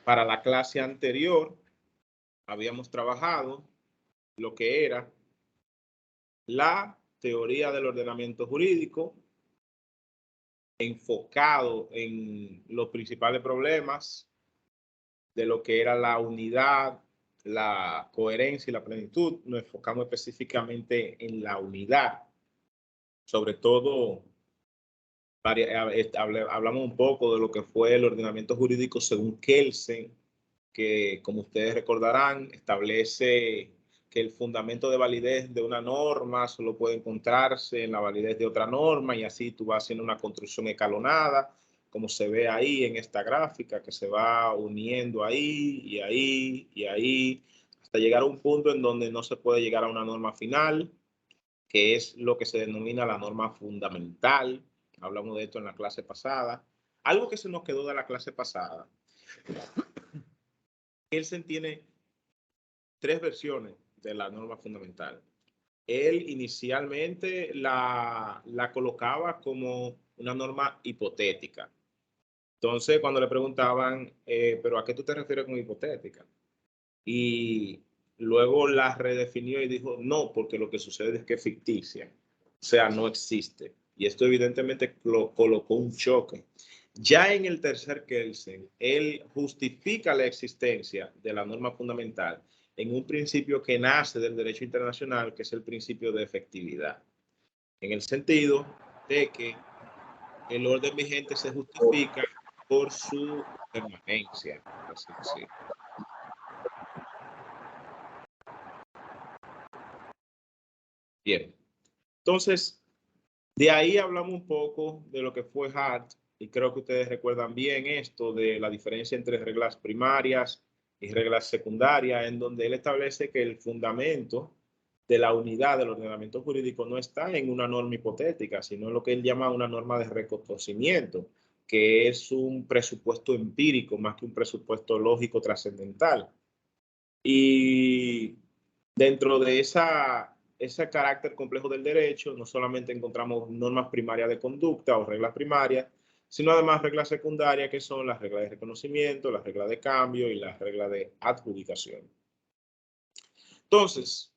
Para la clase anterior habíamos trabajado lo que era la teoría del ordenamiento jurídico, enfocado en los principales problemas de lo que era la unidad, la coherencia y la plenitud. Nos enfocamos específicamente en la unidad, sobre todo hablamos un poco de lo que fue el ordenamiento jurídico según Kelsen, que como ustedes recordarán, establece que el fundamento de validez de una norma solo puede encontrarse en la validez de otra norma, y así tú vas haciendo una construcción escalonada, como se ve ahí en esta gráfica, que se va uniendo ahí y ahí y ahí, hasta llegar a un punto en donde no se puede llegar a una norma final, que es lo que se denomina la norma fundamental. Hablamos de esto en la clase pasada. Algo que se nos quedó de la clase pasada. Kelsen tiene tres versiones de la norma fundamental. Él inicialmente la colocaba como una norma hipotética. Entonces, cuando le preguntaban, ¿pero a qué tú te refieres con hipotética? Y luego la redefinió y dijo, no, porque lo que sucede es que es ficticia, o sea, no existe. Y esto evidentemente colocó un choque. Ya en el tercer Kelsen, él justifica la existencia de la norma fundamental en un principio que nace del derecho internacional, que es el principio de efectividad, en el sentido de que el orden vigente se justifica por su permanencia, por así decirlo. Bien, entonces, de ahí hablamos un poco de lo que fue Hart, y creo que ustedes recuerdan bien esto de la diferencia entre reglas primarias y reglas secundarias, en donde él establece que el fundamento de la unidad del ordenamiento jurídico no está en una norma hipotética, sino en lo que él llama una norma de reconocimiento, que es un presupuesto empírico más que un presupuesto lógico trascendental. Y dentro de ese carácter complejo del derecho, no solamente encontramos normas primarias de conducta o reglas primarias, sino además reglas secundarias, que son las reglas de reconocimiento, las reglas de cambio y las reglas de adjudicación. Entonces,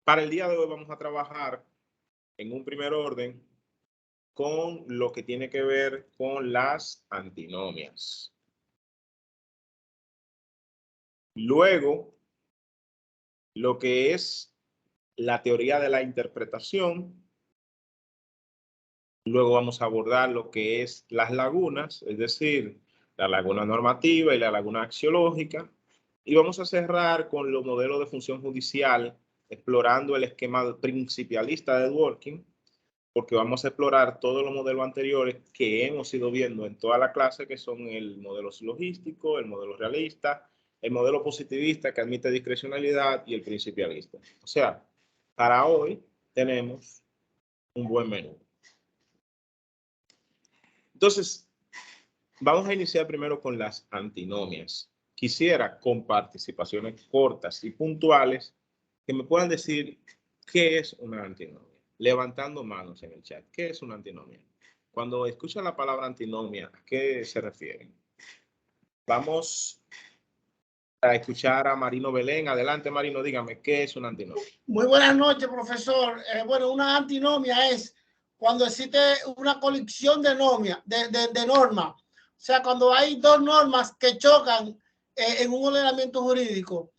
para el día de hoy vamos a trabajar en un primer orden con lo que tiene que ver con las antinomias. Luego, lo que es la teoría de la interpretación. Luego vamos a abordar lo que es las lagunas, es decir, la laguna normativa y la laguna axiológica. Y vamos a cerrar con los modelos de función judicial, explorando el esquema principalista de Dworkin, porque vamos a explorar todos los modelos anteriores que hemos ido viendo en toda la clase, que son el modelo silogístico, el modelo realista, el modelo positivista que admite discrecionalidad y el principalista. O sea, para hoy tenemos un buen menú. Entonces, vamos a iniciar primero con las antinomias. Quisiera, con participaciones cortas y puntuales, que me puedan decir qué es una antinomia. Levantando manos en el chat. ¿Qué es una antinomia? Cuando escuchan la palabra antinomia, ¿a qué se refieren? Vamos a escuchar a Marino Belén. Adelante, Marino, dígame, ¿qué es una antinomia? Muy buenas noches, profesor. Bueno, una antinomia es cuando existe una colección de normas. O sea, cuando hay dos normas que chocan en un ordenamiento jurídico.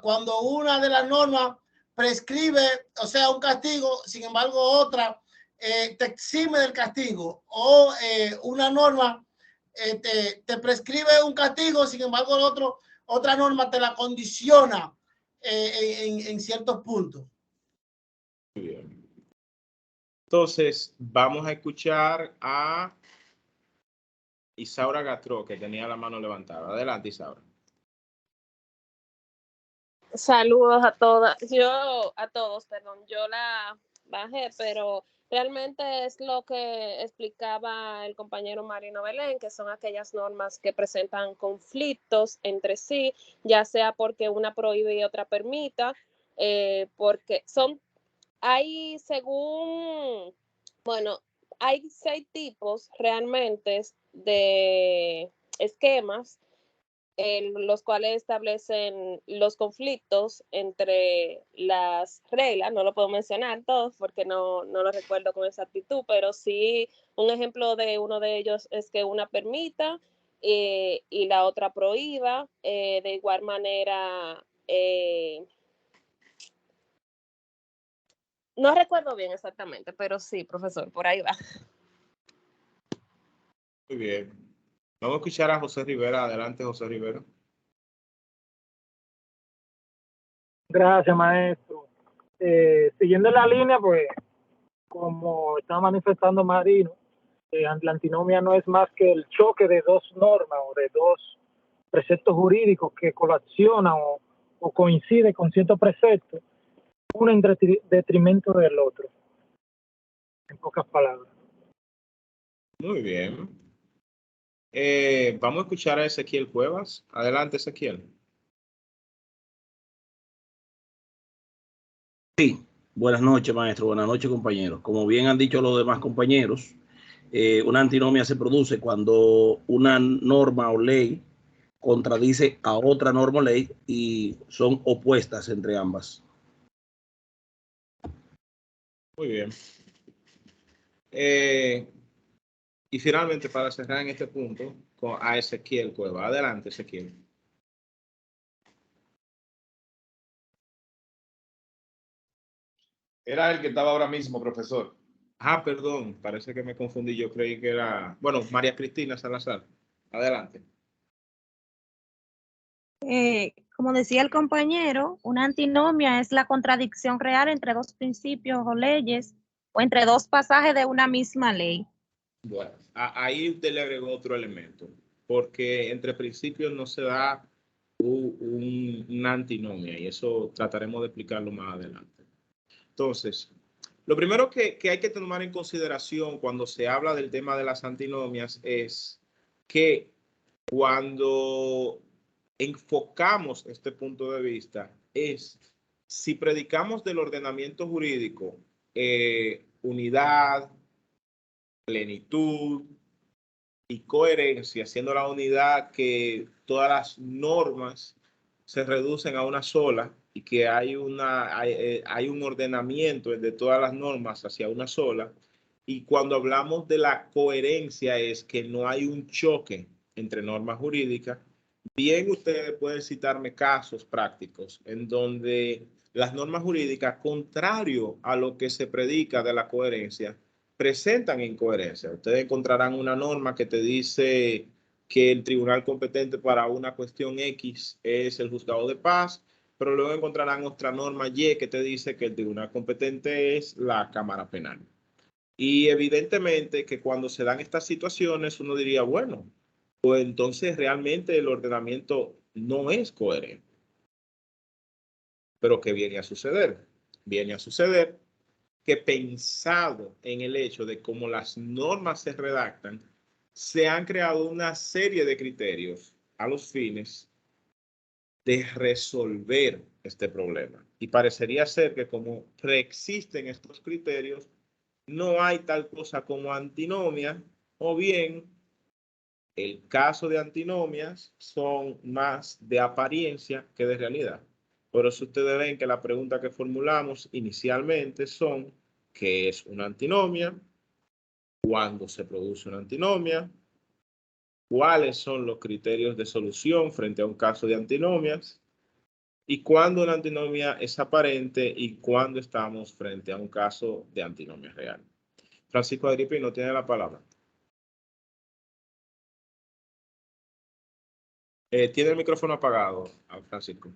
Cuando una de las normas prescribe, o sea, un castigo, sin embargo, otra te exime del castigo. O una norma te prescribe un castigo, sin embargo, otra norma te la condiciona en ciertos puntos. Muy bien. Entonces, vamos a escuchar a Isaura Gatró, que tenía la mano levantada. Adelante, Isaura. Saludos a todas. A todos, perdón. Yo la bajé, pero realmente es lo que explicaba el compañero Marino Belén, que son aquellas normas que presentan conflictos entre sí, ya sea porque una prohíbe y otra permita, porque hay hay 6 tipos realmente de esquemas los cuales establecen los conflictos entre las reglas. No lo puedo mencionar todos porque no lo recuerdo con exactitud, pero sí un ejemplo de uno de ellos es que una permita y la otra prohíba. De igual manera, no recuerdo bien exactamente, pero sí, profesor, por ahí va. Muy bien. Vamos a escuchar a José Rivera. Adelante, José Rivera. Gracias, maestro. Siguiendo la línea, pues, como estaba manifestando Marino, la antinomia no es más que el choque de dos normas o de dos preceptos jurídicos que colapsionan o coinciden con ciertos preceptos, uno en detrimento del otro, en pocas palabras. Muy bien. Vamos a escuchar a Ezequiel Cuevas. Adelante, Ezequiel. Buenas noches, maestro. Buenas noches, compañeros. Como bien han dicho los demás compañeros, una antinomia se produce cuando una norma o ley contradice a otra norma o ley y son opuestas entre ambas. Muy bien. Y finalmente, para cerrar en este punto, a Ezequiel Cueva. Adelante, Ezequiel. Era el que estaba ahora mismo, profesor. Ah, perdón, parece que me confundí. Yo creí que era, bueno, María Cristina Salazar. Adelante. Como decía el compañero, una antinomia es la contradicción real entre dos principios o leyes o entre dos pasajes de una misma ley. Bueno, ahí usted le agregó otro elemento, porque entre principios no se da una antinomia y eso trataremos de explicarlo más adelante. Entonces, lo primero que hay que tomar en consideración cuando se habla del tema de las antinomias es que cuando enfocamos este punto de vista es si predicamos del ordenamiento jurídico, unidad, plenitud y coherencia, siendo la unidad que todas las normas se reducen a una sola y que hay un ordenamiento de todas las normas hacia una sola. Y cuando hablamos de la coherencia es que no hay un choque entre normas jurídicas. Bien, ustedes pueden citarme casos prácticos en donde las normas jurídicas, contrario a lo que se predica de la coherencia, presentan incoherencia. Ustedes encontrarán una norma que te dice que el tribunal competente para una cuestión X es el juzgado de paz, pero luego encontrarán otra norma Y que te dice que el tribunal competente es la Cámara Penal. Y evidentemente que cuando se dan estas situaciones uno diría, bueno, pues entonces realmente el ordenamiento no es coherente. Pero ¿qué viene a suceder? Viene a suceder que pensado en el hecho de cómo las normas se redactan, se han creado una serie de criterios a los fines de resolver este problema. Y parecería ser que como preexisten estos criterios, no hay tal cosa como antinomia, o bien el caso de antinomias son más de apariencia que de realidad. Por eso ustedes ven que la pregunta que formulamos inicialmente son ¿qué es una antinomia? ¿Cuándo se produce una antinomia? ¿Cuáles son los criterios de solución frente a un caso de antinomias? ¿Y cuándo una antinomia es aparente y cuándo estamos frente a un caso de antinomia real? Francisco Agripino tiene la palabra. Tiene el micrófono apagado, Francisco.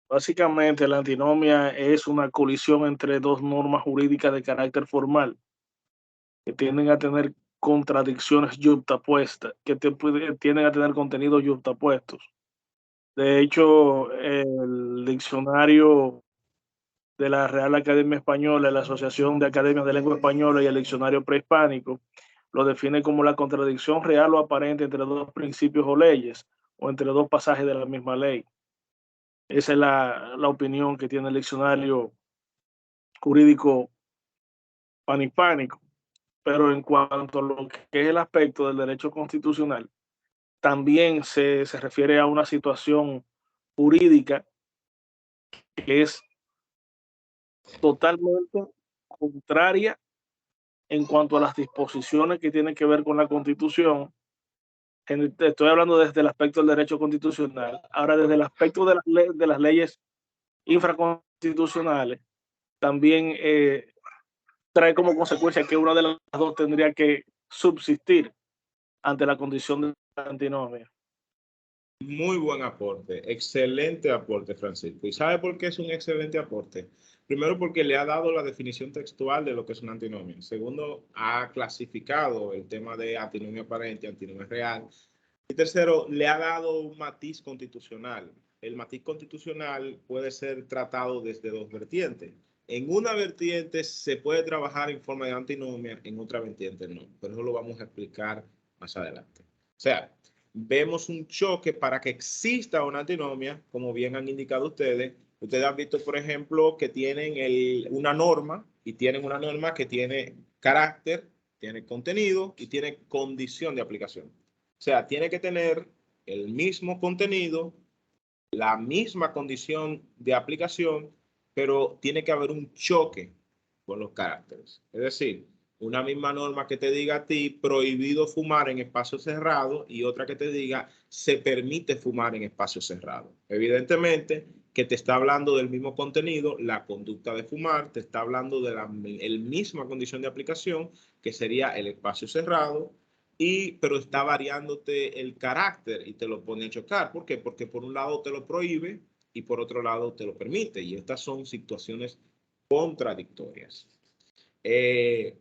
Básicamente, la antinomia es una colisión entre dos normas jurídicas de carácter formal que tienden a tener contradicciones yuxtapuestas, que tienden a tener contenidos yuxtapuestos. De hecho, el diccionario de la Real Academia Española, la Asociación de Academias de Lengua Española y el diccionario prehispánico lo define como la contradicción real o aparente entre dos principios o leyes o entre dos pasajes de la misma ley. Esa es la opinión que tiene el diccionario jurídico panhispánico. Pero en cuanto a lo que es el aspecto del derecho constitucional, también se refiere a una situación jurídica que es totalmente contraria en cuanto a las disposiciones que tienen que ver con la Constitución. Estoy hablando desde el aspecto del derecho constitucional. Ahora, desde el aspecto de las leyes infraconstitucionales, también trae como consecuencia que una de las dos tendría que subsistir ante la condición de antinomia. Muy buen aporte, excelente aporte, Francisco. ¿Y sabe por qué es un excelente aporte? Primero, porque le ha dado la definición textual de lo que es una antinomia. Segundo, ha clasificado el tema de antinomia aparente, antinomia real. Y tercero, le ha dado un matiz constitucional. El matiz constitucional puede ser tratado desde dos vertientes. En una vertiente se puede trabajar en forma de antinomia, en otra vertiente no. Pero eso lo vamos a explicar más adelante. O sea, vemos un choque para que exista una antinomia, como bien han indicado ustedes. Ustedes han visto, por ejemplo, que tienen una norma y tienen una norma que tiene carácter, tiene contenido y tiene condición de aplicación. O sea, tiene que tener el mismo contenido, la misma condición de aplicación, pero tiene que haber un choque con los caracteres. Es decir, una misma norma que te diga a ti prohibido fumar en espacios cerrados y otra que te diga se permite fumar en espacios cerrados. Evidentemente que te está hablando del mismo contenido, la conducta de fumar, te está hablando de la misma condición de aplicación que sería el espacio cerrado, pero está variándote el carácter y te lo pone a chocar. ¿Por qué? Porque por un lado te lo prohíbe y por otro lado te lo permite. Y estas son situaciones contradictorias. En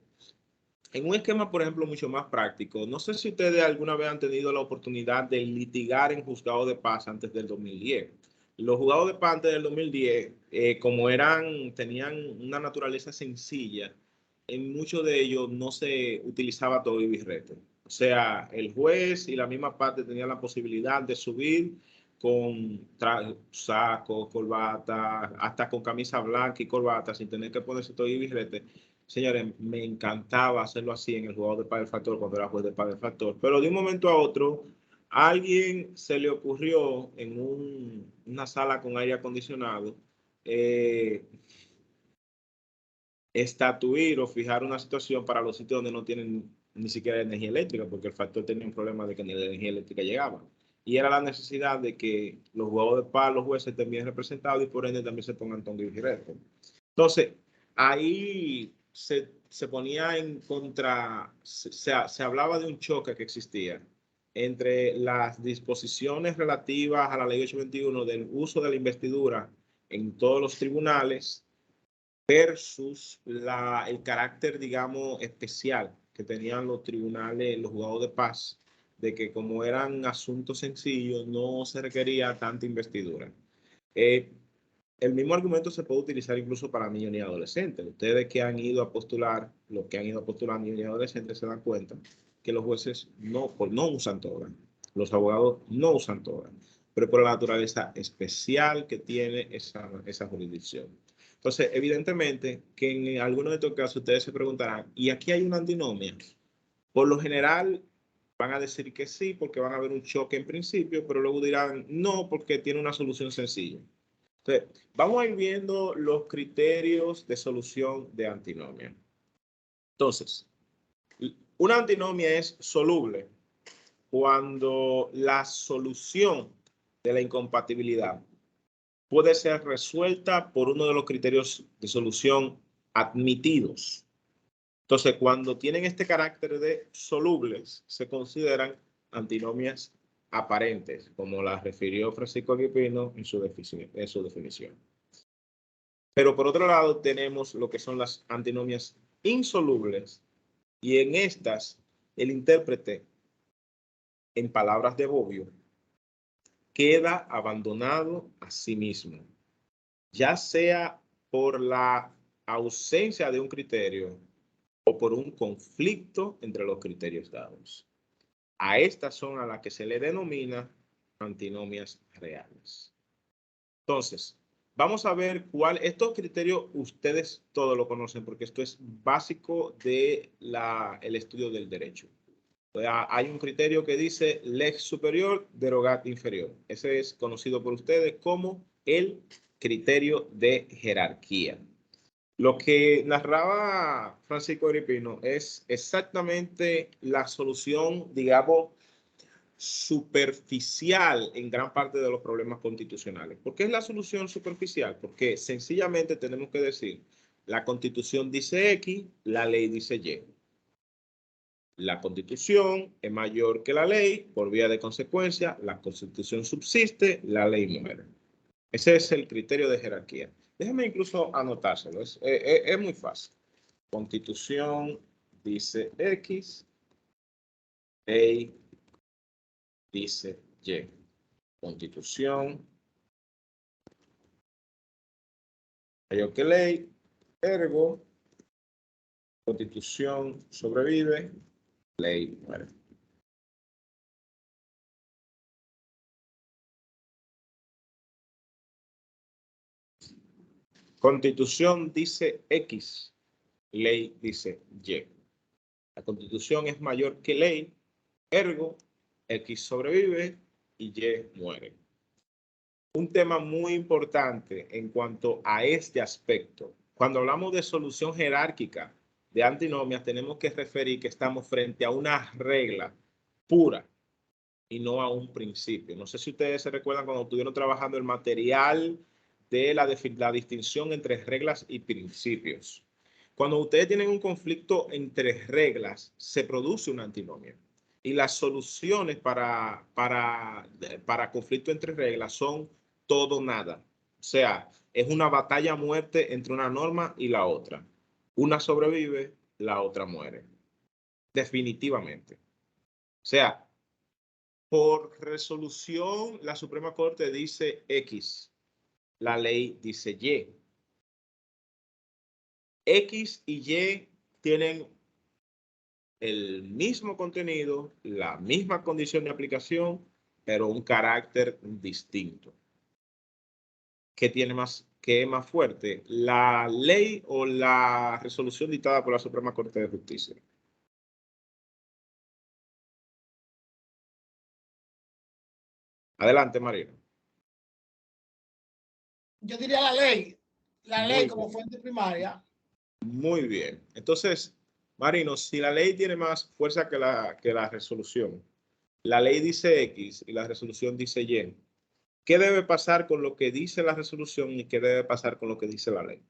un esquema, por ejemplo, mucho más práctico, no sé si ustedes alguna vez han tenido la oportunidad de litigar en juzgado de paz antes del 2010. Los juzgados de paz antes del 2010, como tenían una naturaleza sencilla, en muchos de ellos no se utilizaba todo y birrete. O sea, el juez y la misma parte tenían la posibilidad de subir con saco, corbata, hasta con camisa blanca y corbata, sin tener que ponerse todo y birrete. Señores, me encantaba hacerlo así en el juzgado de Padre Factor cuando era juez de Padre Factor. Pero de un momento a otro, a alguien se le ocurrió en una sala con aire acondicionado estatuir o fijar una situación para los sitios donde no tienen ni siquiera energía eléctrica, porque el Factor tenía un problema de que ni la energía eléctrica llegaba. Y era la necesidad de que los juzgados de paz, los jueces estén bien representados y por ende también se pongan tondo y birrete. Entonces, ahí se ponía en contra, se hablaba de un choque que existía entre las disposiciones relativas a la ley 821 del uso de la investidura en todos los tribunales versus el carácter, digamos, especial que tenían los tribunales, los juzgados de paz, de que como eran asuntos sencillos, no se requería tanta investidura. El mismo argumento se puede utilizar incluso para niños y adolescentes. Ustedes que han ido a postular, los que han ido a postular niños y adolescentes se dan cuenta que los jueces no usan toga, los abogados no usan toga, pero por la naturaleza especial que tiene esa jurisdicción. Entonces, evidentemente que en algunos de estos casos ustedes se preguntarán, ¿y aquí hay una antinomia? Por lo general van a decir que sí, porque van a haber un choque en principio, pero luego dirán no, porque tiene una solución sencilla. Entonces, vamos a ir viendo los criterios de solución de antinomia. Entonces, una antinomia es soluble cuando la solución de la incompatibilidad puede ser resuelta por uno de los criterios de solución admitidos. Entonces, cuando tienen este carácter de solubles, se consideran antinomias aparentes, como las refirió Francisco Agripino en su definición. Pero por otro lado, tenemos lo que son las antinomias insolubles, y en estas, el intérprete, en palabras de Bobbio, queda abandonado a sí mismo, ya sea por la ausencia de un criterio o por un conflicto entre los criterios dados. A estas son a las que se le denomina antinomias reales. Entonces, vamos a ver estos criterios ustedes todos lo conocen porque esto es básico del estudio del derecho. Hay un criterio que dice lex superior, derogat inferior. Ese es conocido por ustedes como el criterio de jerarquía. Lo que narraba Francisco Agripino es exactamente la solución, digamos, superficial en gran parte de los problemas constitucionales. ¿Por qué es la solución superficial? Porque sencillamente tenemos que decir, la Constitución dice X, la ley dice Y. La Constitución es mayor que la ley, por vía de consecuencia, la Constitución subsiste, la ley muere. Ese es el criterio de jerarquía. Déjame incluso anotárselo, es muy fácil. Constitución dice X, ley dice Y. Constitución mayor que ley, ergo, Constitución sobrevive, ley muere. Constitución dice X, ley dice Y. La Constitución es mayor que ley, ergo, X sobrevive y Y muere. Un tema muy importante en cuanto a este aspecto. Cuando hablamos de solución jerárquica de antinomias, tenemos que referir que estamos frente a una regla pura y no a un principio. No sé si ustedes se recuerdan cuando estuvieron trabajando el material de la distinción entre reglas y principios. Cuando ustedes tienen un conflicto entre reglas, se produce una antinomia. Y las soluciones para conflicto entre reglas son todo o nada. O sea, es una batalla a muerte entre una norma y la otra. Una sobrevive, la otra muere. Definitivamente. O sea, por resolución, la Suprema Corte dice X. La ley dice Y. X y Y tienen el mismo contenido, la misma condición de aplicación, pero un carácter distinto. ¿Qué tiene más, qué es más fuerte? ¿La ley o la resolución dictada por la Suprema Corte de Justicia? Adelante, Marino. Yo diría la ley Muy como bien. fuente primaria. Muy bien. Entonces, Marino, si la ley tiene más fuerza que la resolución, la ley dice X y la resolución dice Y, ¿qué debe pasar con lo que dice la resolución y qué debe pasar con lo que dice la ley?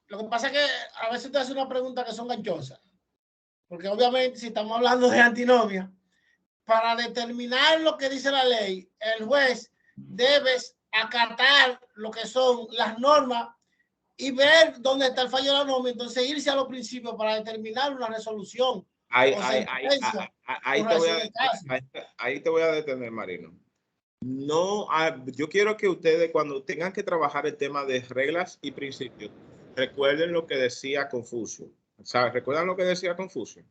Lo que pasa es que a veces te hace una pregunta que son ganchosas. Porque obviamente si estamos hablando de antinomia, para determinar lo que dice la ley, el juez debe acatar lo que son las normas y ver dónde está el fallo de la norma, entonces irse a los principios para determinar una resolución. Ahí te voy a detener, Marino. No, yo quiero que ustedes cuando tengan que trabajar el tema de reglas y principios, recuerden lo que decía Confucio. ¿Sabes? ¿Recuerdan lo que decía Confucio?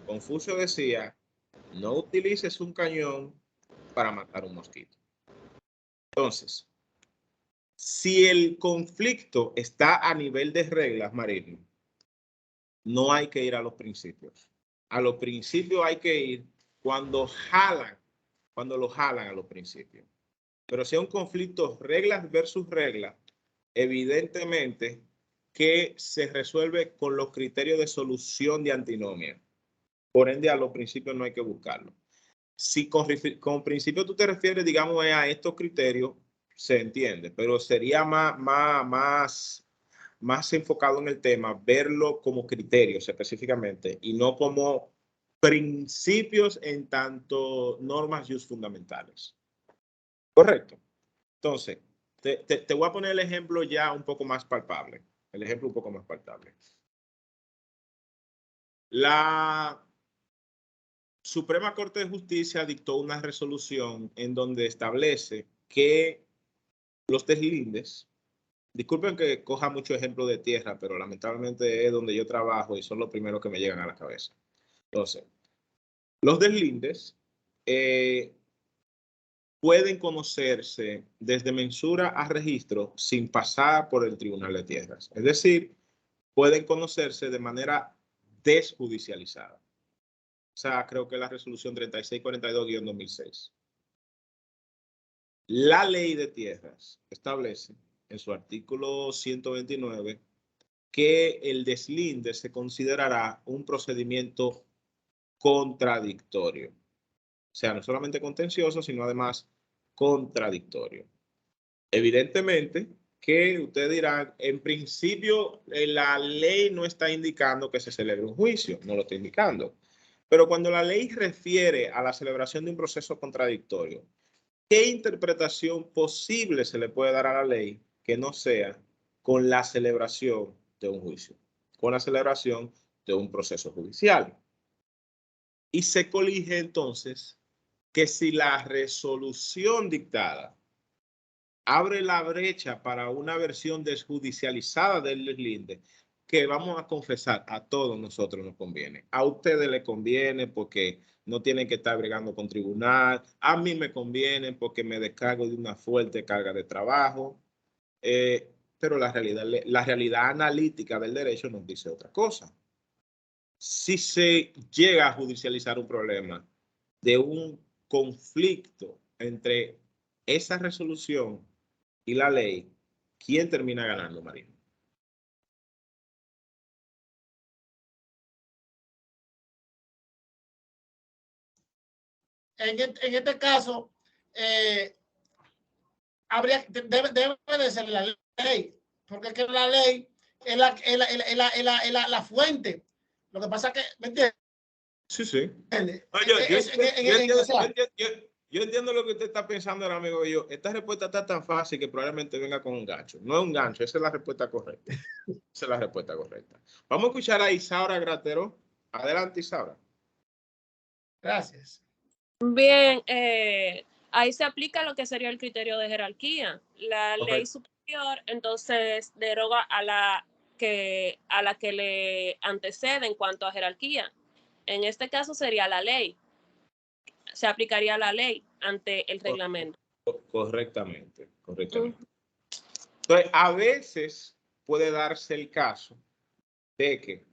Confucio decía, no utilices un cañón para matar un mosquito. Entonces, si el conflicto está a nivel de reglas, Marino, no hay que ir a los principios. A los principios hay que ir cuando lo jalan a los principios. Pero si es un conflicto reglas versus reglas, evidentemente que se resuelve con los criterios de solución de antinomia. Por ende, a los principios no hay que buscarlo. Si con principio tú te refieres, digamos, a estos criterios, se entiende, pero sería más enfocado en el tema, verlo como criterios específicamente y no como principios en tanto normas just fundamentales. Correcto. Entonces, te voy a poner el ejemplo ya un poco más palpable. El ejemplo un poco más palpable. La Suprema Corte de Justicia dictó una resolución en donde establece que los deslindes, disculpen que coja mucho ejemplo de tierra, pero lamentablemente es donde yo trabajo y son los primeros que me llegan a la cabeza. Entonces, los deslindes pueden conocerse desde mensura a registro sin pasar por el Tribunal de Tierras. Es decir, pueden conocerse de manera desjudicializada. O sea, creo que la resolución 3642-2006. La ley de tierras establece en su artículo 129 que el deslinde se considerará un procedimiento contradictorio. O sea, no solamente contencioso, sino además contradictorio. Evidentemente que ustedes dirán, en principio la ley no está indicando que se celebre un juicio, no lo está indicando. Pero cuando la ley refiere a la celebración de un proceso contradictorio, ¿qué interpretación posible se le puede dar a la ley que no sea con la celebración de un juicio, con la celebración de un proceso judicial? Y se colige entonces que si la resolución dictada abre la brecha para una versión desjudicializada del deslinde, que vamos a confesar, a todos nosotros nos conviene. A ustedes les conviene porque no tienen que estar bregando con tribunal. A mí me conviene porque me descargo de una fuerte carga de trabajo. Pero la realidad analítica del derecho nos dice otra cosa. Si se llega a judicializar un problema de un conflicto entre esa resolución y la ley, ¿quién termina ganando, Marino? En este caso, debe de ser la ley, porque es que la ley es la fuente. Lo que pasa es que, ¿me entiendes? Sí, sí. Yo entiendo lo que usted está pensando ahora, amigo. Esta respuesta está tan fácil que probablemente venga con un gancho. No es un gancho, esa es la respuesta correcta. Esa es la respuesta correcta. Vamos a escuchar a Isaura Gratero. Adelante, Isaura. Gracias. Bien, ahí se aplica lo que sería el criterio de jerarquía. La ley superior entonces deroga a la que le antecede en cuanto a jerarquía. En este caso sería la ley. Se aplicaría la ley ante el reglamento. Correctamente. Entonces, a veces puede darse el caso de que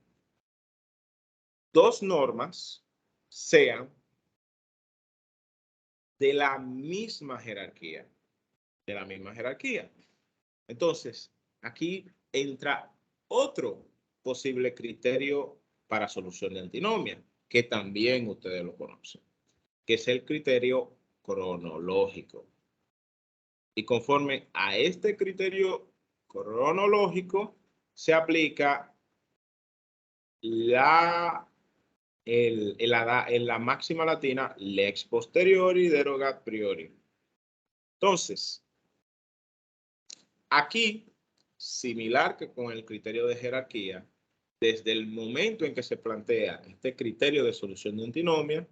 dos normas sean de la misma jerarquía. Entonces, aquí entra otro posible criterio para solución de antinomia, que también ustedes lo conocen, que es el criterio cronológico. Y conforme a este criterio cronológico, se aplica en la máxima latina lex posteriori derogat priori. Entonces, aquí, similar que con el criterio de jerarquía, desde el momento en que se plantea este criterio de solución de antinomia,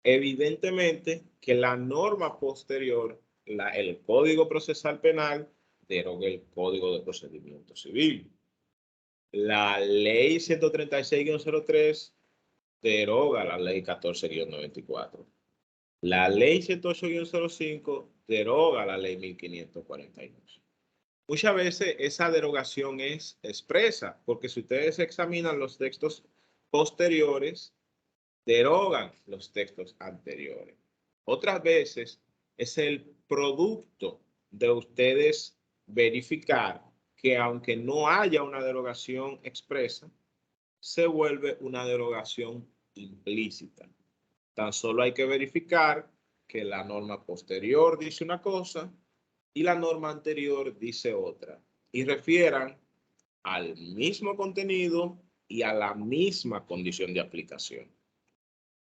evidentemente que la norma posterior, el Código Procesal Penal, deroga el Código de Procedimiento Civil. La Ley 136-03 deroga la Ley 14-94. La Ley 108-05 deroga la Ley 1542. Muchas veces esa derogación es expresa, porque si ustedes examinan los textos posteriores, derogan los textos anteriores. Otras veces es el producto de ustedes verificar que aunque no haya una derogación expresa, se vuelve una derogación implícita. Tan solo hay que verificar que la norma posterior dice una cosa y la norma anterior dice otra, y refieran al mismo contenido y a la misma condición de aplicación,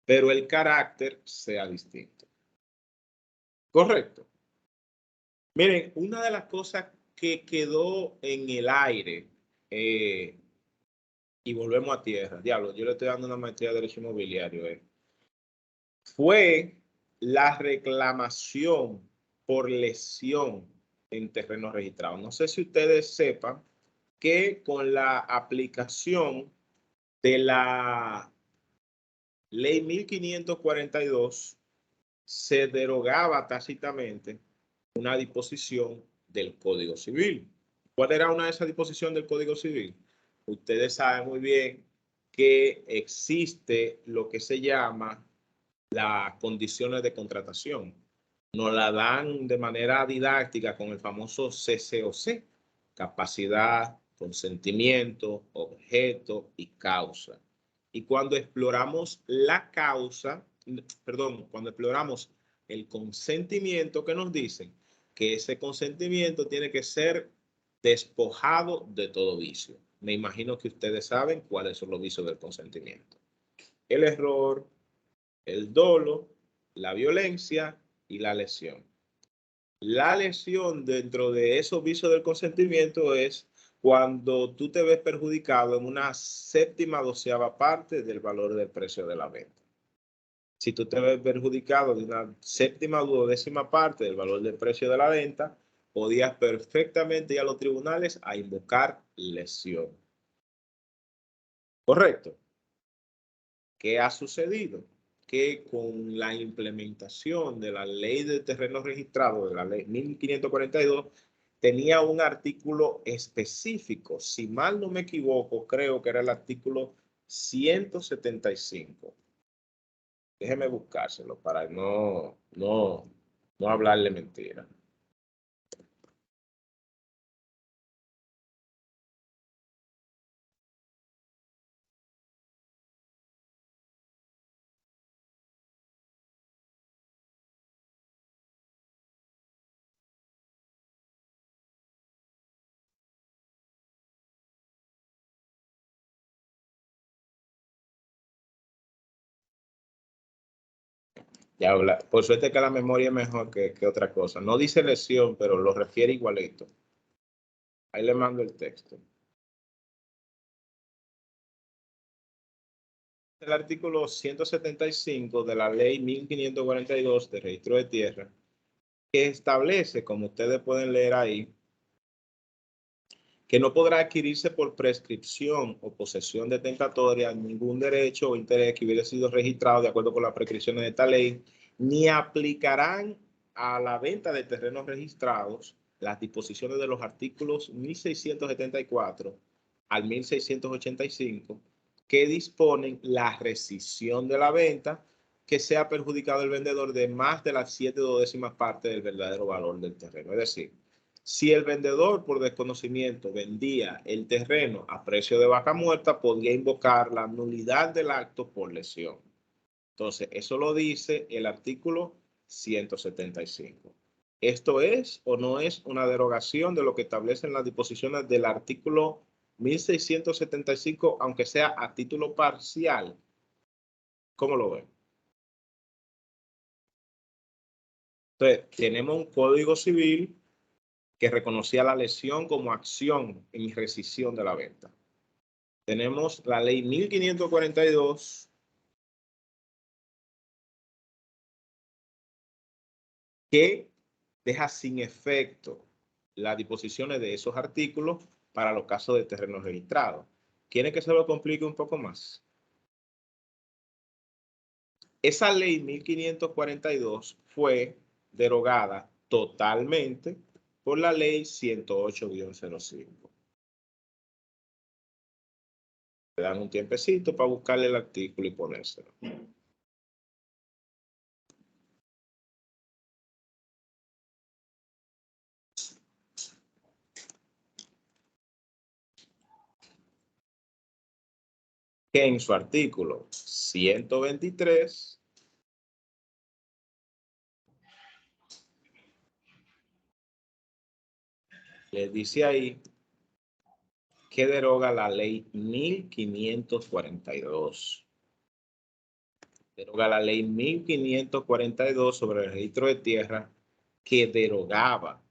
pero el carácter sea distinto. Correcto. Miren, una de las cosas que quedó en el aire, y volvemos a tierra, diablo, yo le estoy dando una maestría de Derecho Inmobiliario, fue la reclamación por lesión en terreno registrado. No sé si ustedes sepan que con la aplicación de la Ley 1542 se derogaba tácitamente una disposición del Código Civil. ¿Cuál era una de esas disposiciones del Código Civil? Ustedes saben muy bien que existe lo que se llama las condiciones de contratación. Nos la dan de manera didáctica con el famoso CCOC, capacidad, consentimiento, objeto y causa. Y cuando exploramos la causa, cuando exploramos el consentimiento, ¿qué nos dicen? Que ese consentimiento tiene que ser despojado de todo vicio. Me imagino que ustedes saben cuáles son los vicios del consentimiento. El error, el dolo, la violencia y la lesión. La lesión dentro de esos vicios del consentimiento es cuando tú te ves perjudicado en una 7/12 parte del valor del precio de la venta. Si tú te ves perjudicado de una 7/12 parte del valor del precio de la venta, podías perfectamente ir a los tribunales a invocar lesión. ¿Correcto? ¿Qué ha sucedido? Que con la implementación de la ley de terrenos registrados, de la ley 1542, tenía un artículo específico. Si mal no me equivoco, creo que era el artículo 175. Déjeme buscárselo para no hablarle mentira. Ya habla. Por suerte que la memoria es mejor que otra cosa. No dice lesión, pero lo refiere igualito. Ahí le mando el texto. El artículo 175 de la ley 1542 de registro de tierra, que establece, como ustedes pueden leer ahí, que no podrá adquirirse por prescripción o posesión detentatoria ningún derecho o interés que hubiera sido registrado de acuerdo con las prescripciones de esta ley, ni aplicarán a la venta de terrenos registrados las disposiciones de los artículos 1674 al 1685 que disponen la rescisión de la venta que sea perjudicado el vendedor de más de las 7/12 partes del verdadero valor del terreno. Es decir, si el vendedor por desconocimiento vendía el terreno a precio de vaca muerta, podía invocar la nulidad del acto por lesión. Entonces, eso lo dice el artículo 175. ¿Esto es o no es una derogación de lo que establecen las disposiciones del artículo 1675, aunque sea a título parcial? ¿Cómo lo ven? Entonces, tenemos un código civil que reconocía la lesión como acción en rescisión de la venta. Tenemos la ley 1542 que deja sin efecto las disposiciones de esos artículos para los casos de terrenos registrados. ¿Quieren que se lo complique un poco más? Esa ley 1542 fue derogada totalmente por la ley 108-05. Le dan un tiempecito para buscarle el artículo y ponérselo. Que en su artículo 123 le dice ahí que deroga la ley 1542. Deroga la ley 1542 sobre el registro de tierra, que derogaba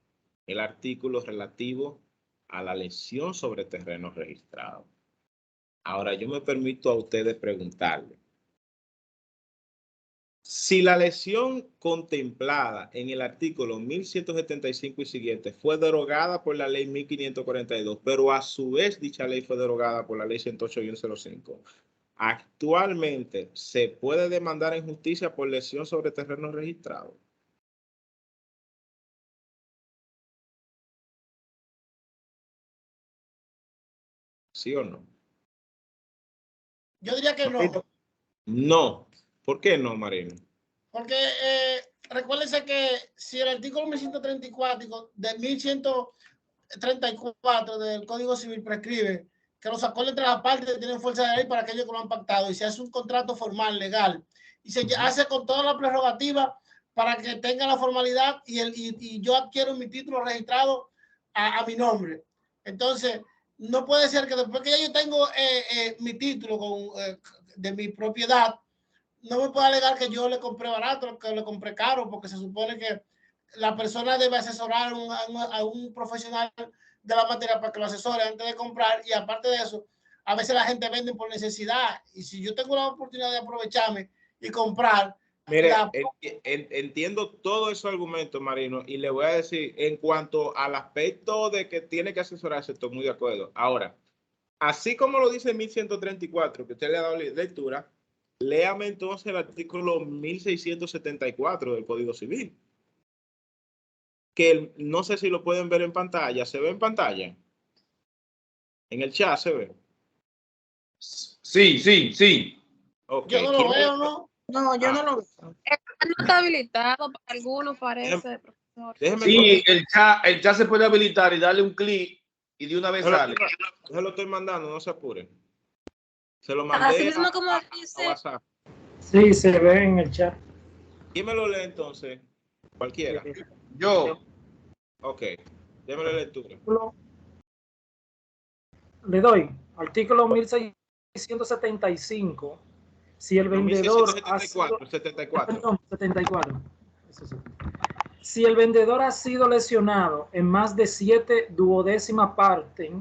el artículo relativo a la lesión sobre terrenos registrados. Ahora, yo me permito a ustedes preguntarle, si la lesión contemplada en el artículo 1175 y siguiente fue derogada por la ley 1542, pero a su vez dicha ley fue derogada por la ley 108-05, Actualmente, ¿se puede demandar en justicia por lesión sobre terreno registrado? ¿Sí o no? Yo diría que no. No. ¿Por qué no, Marino? Porque recuérdense que si el artículo 1134 de 1134 del Código Civil prescribe que los acuerdos entre las partes tienen fuerza de ley para aquellos que lo han pactado y se hace un contrato formal, legal, y se hace con toda la prerrogativa para que tenga la formalidad y yo adquiero mi título registrado a mi nombre. Entonces, no puede ser que después que ya yo tengo mi título de mi propiedad, no me puede alegar que yo le compré barato, que le compré caro, porque se supone que la persona debe asesorar a un profesional de la materia para que lo asesore antes de comprar. Y aparte de eso, a veces la gente vende por necesidad. Y si yo tengo la oportunidad de aprovecharme y comprar. Mire, entiendo todos esos argumentos, Marino, y le voy a decir, en cuanto al aspecto de que tiene que asesorarse, estoy muy de acuerdo. Ahora, así como lo dice 1134, que usted le ha dado lectura, léame entonces el artículo 1674 del Código Civil, que no sé si lo pueden ver en pantalla. ¿Se ve en pantalla? En el chat se ve. Sí, sí, sí. Okay. Yo no lo veo, ¿no? No, yo no lo veo. No está habilitado para algunos, parece, profesor. Sí, el chat se puede habilitar y darle un clic y de una vez sale. Yo lo estoy mandando, no se apure. Se lo mandé a WhatsApp. Sí, se ve en el chat. ¿Quién me lo lee entonces? Cualquiera. Yo. Ok, démosle lectura. Le doy, artículo 1675. Si el vendedor 74. Eso sí. Si el vendedor ha sido lesionado en más de 7/12 parte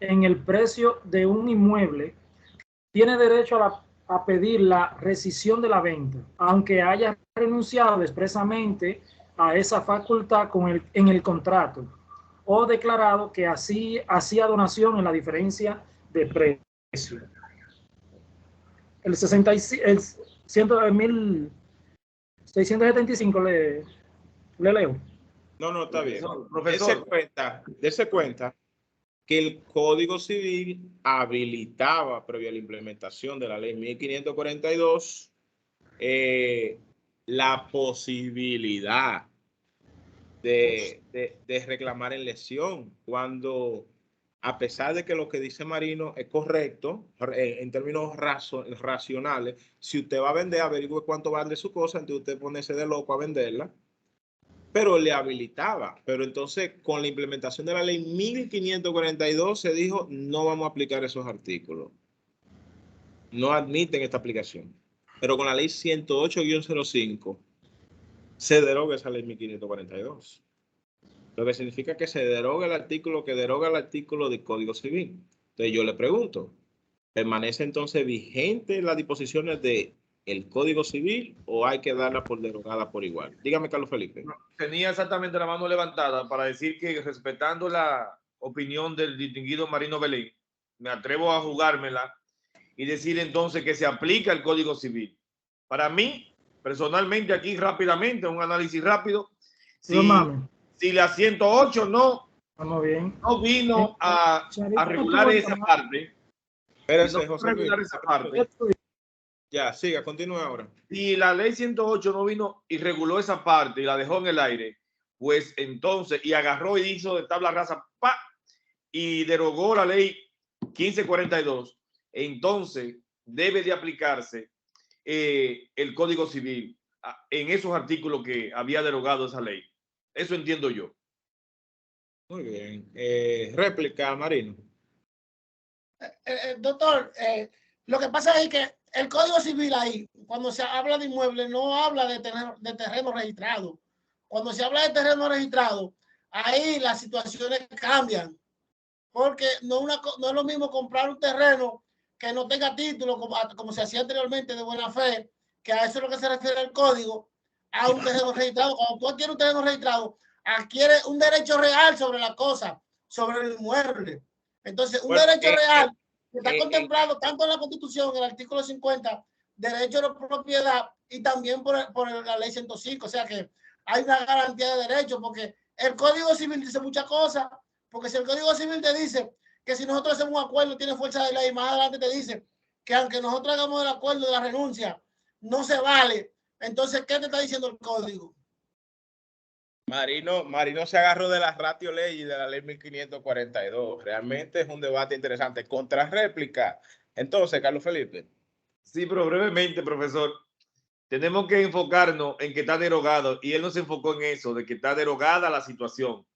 en el precio de un inmueble, tiene derecho a pedir la rescisión de la venta, aunque haya renunciado expresamente a esa facultad en el contrato o declarado que así hacía donación en la diferencia de precio. El 1675 le leo. No, está bien. Profesor. Dese cuenta que el Código Civil habilitaba, previo a la implementación de la ley 1542, la posibilidad de reclamar en lesión, cuando, a pesar de que lo que dice Marino es correcto, en términos racionales, si usted va a vender, averigüe cuánto vale su cosa, entonces usted ponerse de loco a venderla, pero le habilitaba. Pero entonces, con la implementación de la ley 1542, se dijo, no vamos a aplicar esos artículos. No admiten esta aplicación. Pero con la ley 108-05, se deroga esa ley 1542. Lo que significa que se deroga el artículo del Código Civil. Entonces yo le pregunto, ¿permanece entonces vigente las disposiciones del Código Civil o hay que darla por derogada por igual? Dígame, Carlos Felipe. Tenía exactamente la mano levantada para decir que, respetando la opinión del distinguido Marino Belén, me atrevo a jugármela y decir entonces que se aplica el Código Civil. Para mí, personalmente, aquí rápidamente, un análisis rápido, si la 108 no vino a regular esa parte. Espérese, José Luis. Ya, siga, continúe ahora. Si la ley 108 no vino y reguló esa parte y la dejó en el aire, pues entonces, y agarró y hizo de tabla rasa, ¡pa! Y derogó la ley 1542, entonces debe de aplicarse el Código Civil en esos artículos que había derogado esa ley. Eso entiendo yo. Muy bien. Réplica, Marino. Doctor, lo que pasa es que el Código Civil ahí, cuando se habla de inmuebles, no habla de terreno registrado. Cuando se habla de terreno registrado, ahí las situaciones cambian. Porque no es lo mismo comprar un terreno que no tenga título, como se hacía anteriormente de buena fe, que a eso es lo que se refiere el código, a un terreno registrado. Cuando tú adquieres un terreno registrado, adquieres un derecho real sobre la cosa, sobre el inmueble. Entonces, un derecho real está contemplado tanto en la Constitución, en el artículo 50, derecho a la propiedad, y también por la ley 105. O sea que hay una garantía de derechos, porque el Código Civil dice muchas cosas, porque si el Código Civil te dice que si nosotros hacemos un acuerdo tiene fuerza de ley, más adelante te dice que aunque nosotros hagamos el acuerdo de la renuncia, no se vale. Entonces, ¿qué te está diciendo el Código? Marino se agarró de la ratio ley y de la ley 1542. Realmente es un debate interesante. Contrarréplica. Entonces, Carlos Felipe. Sí, pero brevemente, profesor. Tenemos que enfocarnos en que está derogado, y él no se enfocó en eso, de que está derogada la situación.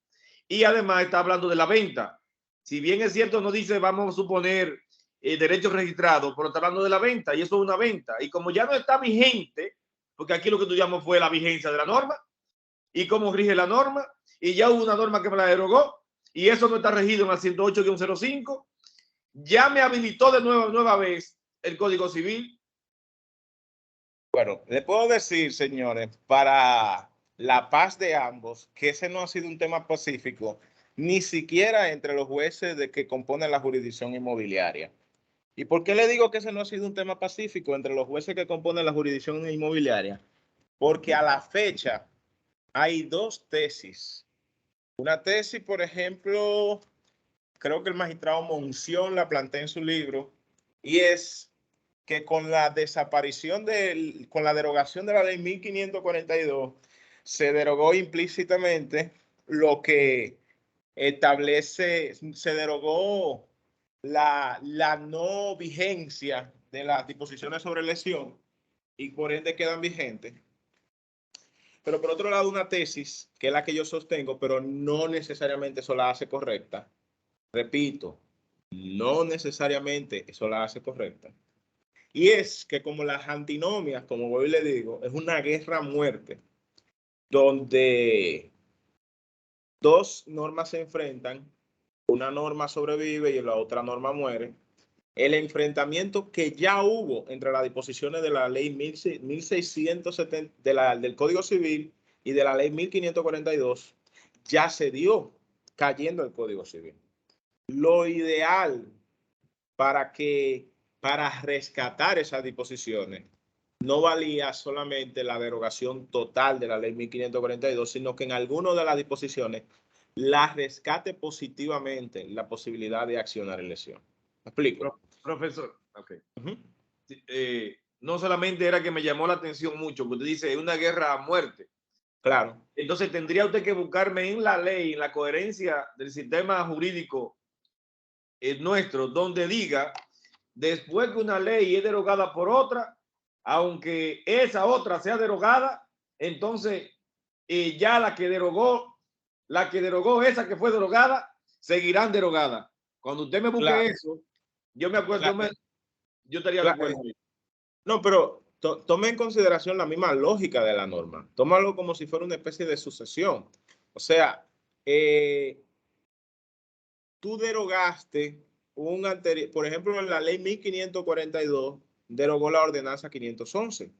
Y además está hablando de la venta. Si bien es cierto, no dice, vamos a suponer, derechos registrados, pero está hablando de la venta, y eso es una venta. Y como ya no está vigente, porque aquí lo que estudiamos fue la vigencia de la norma y cómo rige la norma, y ya hubo una norma que me la derogó, y eso no está regido en la 108-05, ya me habilitó de nueva vez el Código Civil. Bueno, le puedo decir, señores, para la paz de ambos, que ese no ha sido un tema pacífico, ni siquiera entre los jueces de que componen la jurisdicción inmobiliaria. ¿Y por qué le digo que ese no ha sido un tema pacífico entre los jueces que componen la jurisdicción inmobiliaria? Porque a la fecha hay dos tesis. Una tesis, por ejemplo, creo que el magistrado Monción la plantea en su libro, y es que con la desaparición con la derogación de la ley 1542, se derogó implícitamente lo que establece, se derogó la no vigencia de las disposiciones sobre lesión y por ende quedan vigentes. Pero por otro lado, una tesis, que es la que yo sostengo, pero no necesariamente eso la hace correcta. Repito, no necesariamente eso la hace correcta. Y es que como las antinomias, como hoy le digo, es una guerra a muerte, donde dos normas se enfrentan, una norma sobrevive y la otra norma muere. El enfrentamiento que ya hubo entre las disposiciones de la ley 1670, del Código Civil y de la ley 1542, ya se dio cayendo el Código Civil. Lo ideal para rescatar esas disposiciones no valía solamente la derogación total de la ley 1542, sino que en algunas de las disposiciones la rescate positivamente la posibilidad de accionar en lesión. ¿Me explico? Profesor, okay. No solamente era que me llamó la atención mucho, porque usted dice, es una guerra a muerte. Claro. Entonces tendría usted que buscarme en la ley, en la coherencia del sistema jurídico nuestro, donde diga, después que una ley es derogada por otra, aunque esa otra sea derogada, entonces ya la que derogó esa que fue derogada, seguirán derogadas. Cuando usted me busque eso, yo me acuerdo, yo estaría de acuerdo. No, pero tome en consideración la misma lógica de la norma. Tómalo como si fuera una especie de sucesión. O sea, tú derogaste un anterior, por ejemplo, en la ley 1542 derogó la ordenanza 511,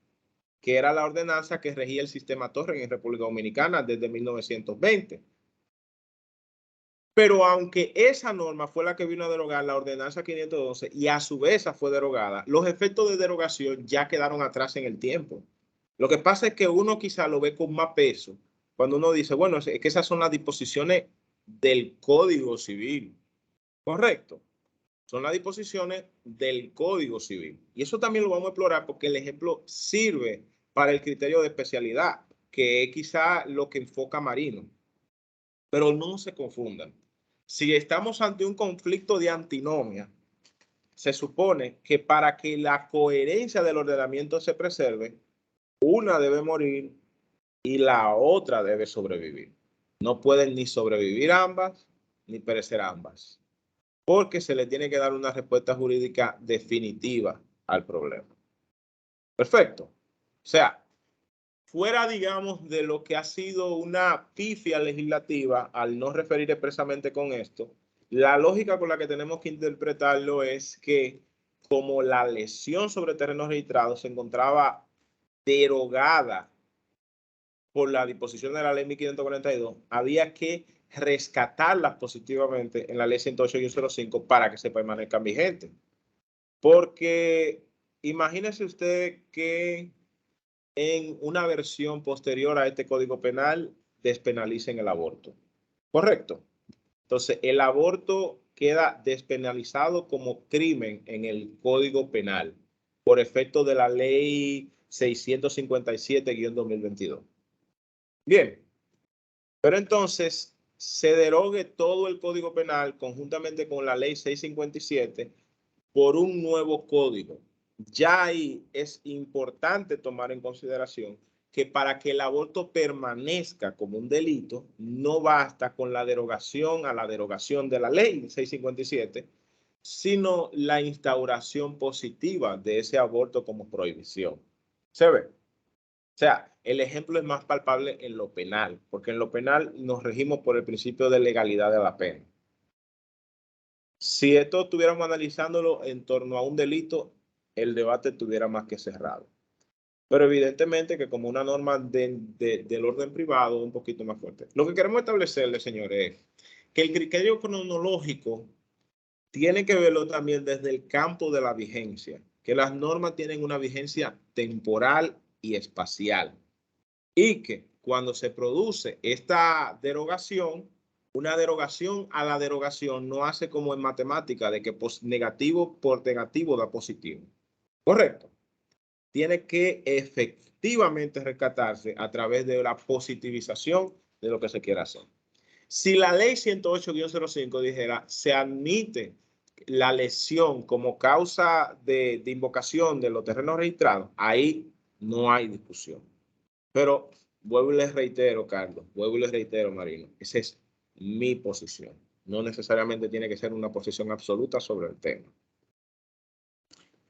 que era la ordenanza que regía el sistema Torres en República Dominicana desde 1920. Pero aunque esa norma fue la que vino a derogar la ordenanza 512 y a su vez fue derogada, los efectos de derogación ya quedaron atrás en el tiempo. Lo que pasa es que uno quizá lo ve con más peso cuando uno dice, bueno, es que esas son las disposiciones del Código Civil. Correcto. Son las disposiciones del Código Civil. Y eso también lo vamos a explorar porque el ejemplo sirve para el criterio de especialidad, que es quizá lo que enfoca Marino. Pero no se confundan. Si estamos ante un conflicto de antinomia, se supone que para que la coherencia del ordenamiento se preserve, una debe morir y la otra debe sobrevivir. No pueden ni sobrevivir ambas, ni perecer ambas, porque se le tiene que dar una respuesta jurídica definitiva al problema. Perfecto. O sea, fuera, digamos, de lo que ha sido una pifia legislativa al no referir expresamente con esto, la lógica con la que tenemos que interpretarlo es que como la lesión sobre terrenos registrados se encontraba derogada por la disposición de la ley 1542, había que rescatarlas positivamente en la ley 108 y 105 para que se permanezcan vigentes. Porque imagínese usted que en una versión posterior a este Código Penal despenalicen el aborto. ¿Correcto? Entonces, el aborto queda despenalizado como crimen en el Código Penal por efecto de la ley 657-2022. Bien, pero entonces se derogue todo el Código Penal conjuntamente con la ley 657 por un nuevo código. Ya ahí es importante tomar en consideración que para que el aborto permanezca como un delito, no basta con la derogación a la derogación de la ley 657, sino la instauración positiva de ese aborto como prohibición. ¿Se ve? O sea, el ejemplo es más palpable en lo penal, porque en lo penal nos regimos por el principio de legalidad de la pena. Si esto estuviéramos analizándolo en torno a un delito, el debate estuviera más que cerrado. Pero evidentemente que como una norma del orden privado, un poquito más fuerte. Lo que queremos establecerle, señores, es que el criterio cronológico tiene que verlo también desde el campo de la vigencia, que las normas tienen una vigencia temporal y espacial. Y que cuando se produce esta derogación, una derogación a la derogación no hace como en matemática de que negativo por negativo da positivo. Correcto. Tiene que efectivamente rescatarse a través de la positivización de lo que se quiera hacer. Si la ley 108-05 dijera se admite la lesión como causa de invocación de los terrenos registrados, ahí no hay discusión. Pero vuelvo y les reitero, Carlos, vuelvo y les reitero, Marino, esa es mi posición. No necesariamente tiene que ser una posición absoluta sobre el tema.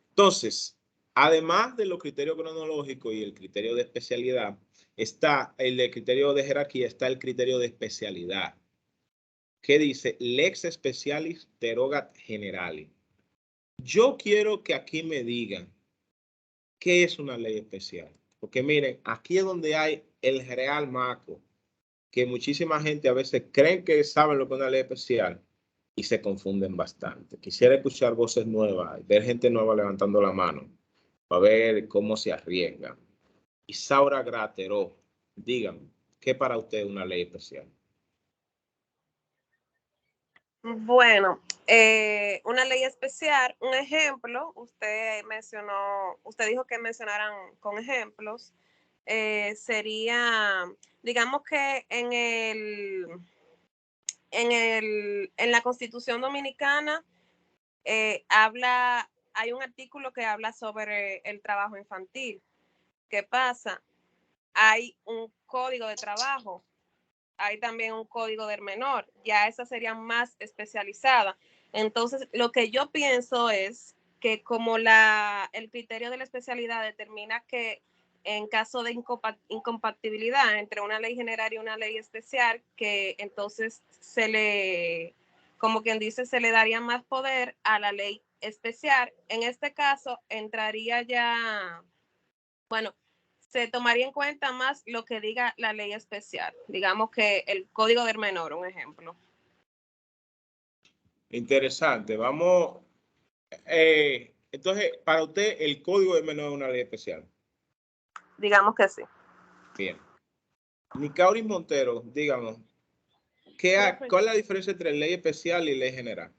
Entonces, además de los criterios cronológicos y el criterio de especialidad, está el criterio de jerarquía, está el criterio de especialidad, que dice lex specialis derogat generali. Yo quiero que aquí me digan qué es una ley especial. Porque miren, aquí es donde hay el real maco, que muchísima gente a veces creen que saben lo que es una ley especial y se confunden bastante. Quisiera escuchar voces nuevas, ver gente nueva levantando la mano para ver cómo se arriesgan. Isaura Grateró, díganme, ¿qué para usted es una ley especial? Bueno, una ley especial, un ejemplo, usted dijo que mencionaran con ejemplos, sería, digamos que en la Constitución Dominicana hay un artículo que habla sobre el trabajo infantil. ¿Qué pasa? Hay un código de trabajo, hay también un código del menor, ya esa sería más especializada. Entonces, lo que yo pienso es que como el criterio de la especialidad determina que en caso de incompatibilidad entre una ley general y una ley especial, que entonces como quien dice, se le daría más poder a la ley especial. En este caso, entraría ya, bueno, se tomaría en cuenta más lo que diga la ley especial. Digamos que el código del menor, un ejemplo. Interesante. Vamos. Entonces, para usted, el código del menor es una ley especial. Digamos que sí. Bien. Nicauris Montero, díganos, ¿cuál es la diferencia entre ley especial y ley general?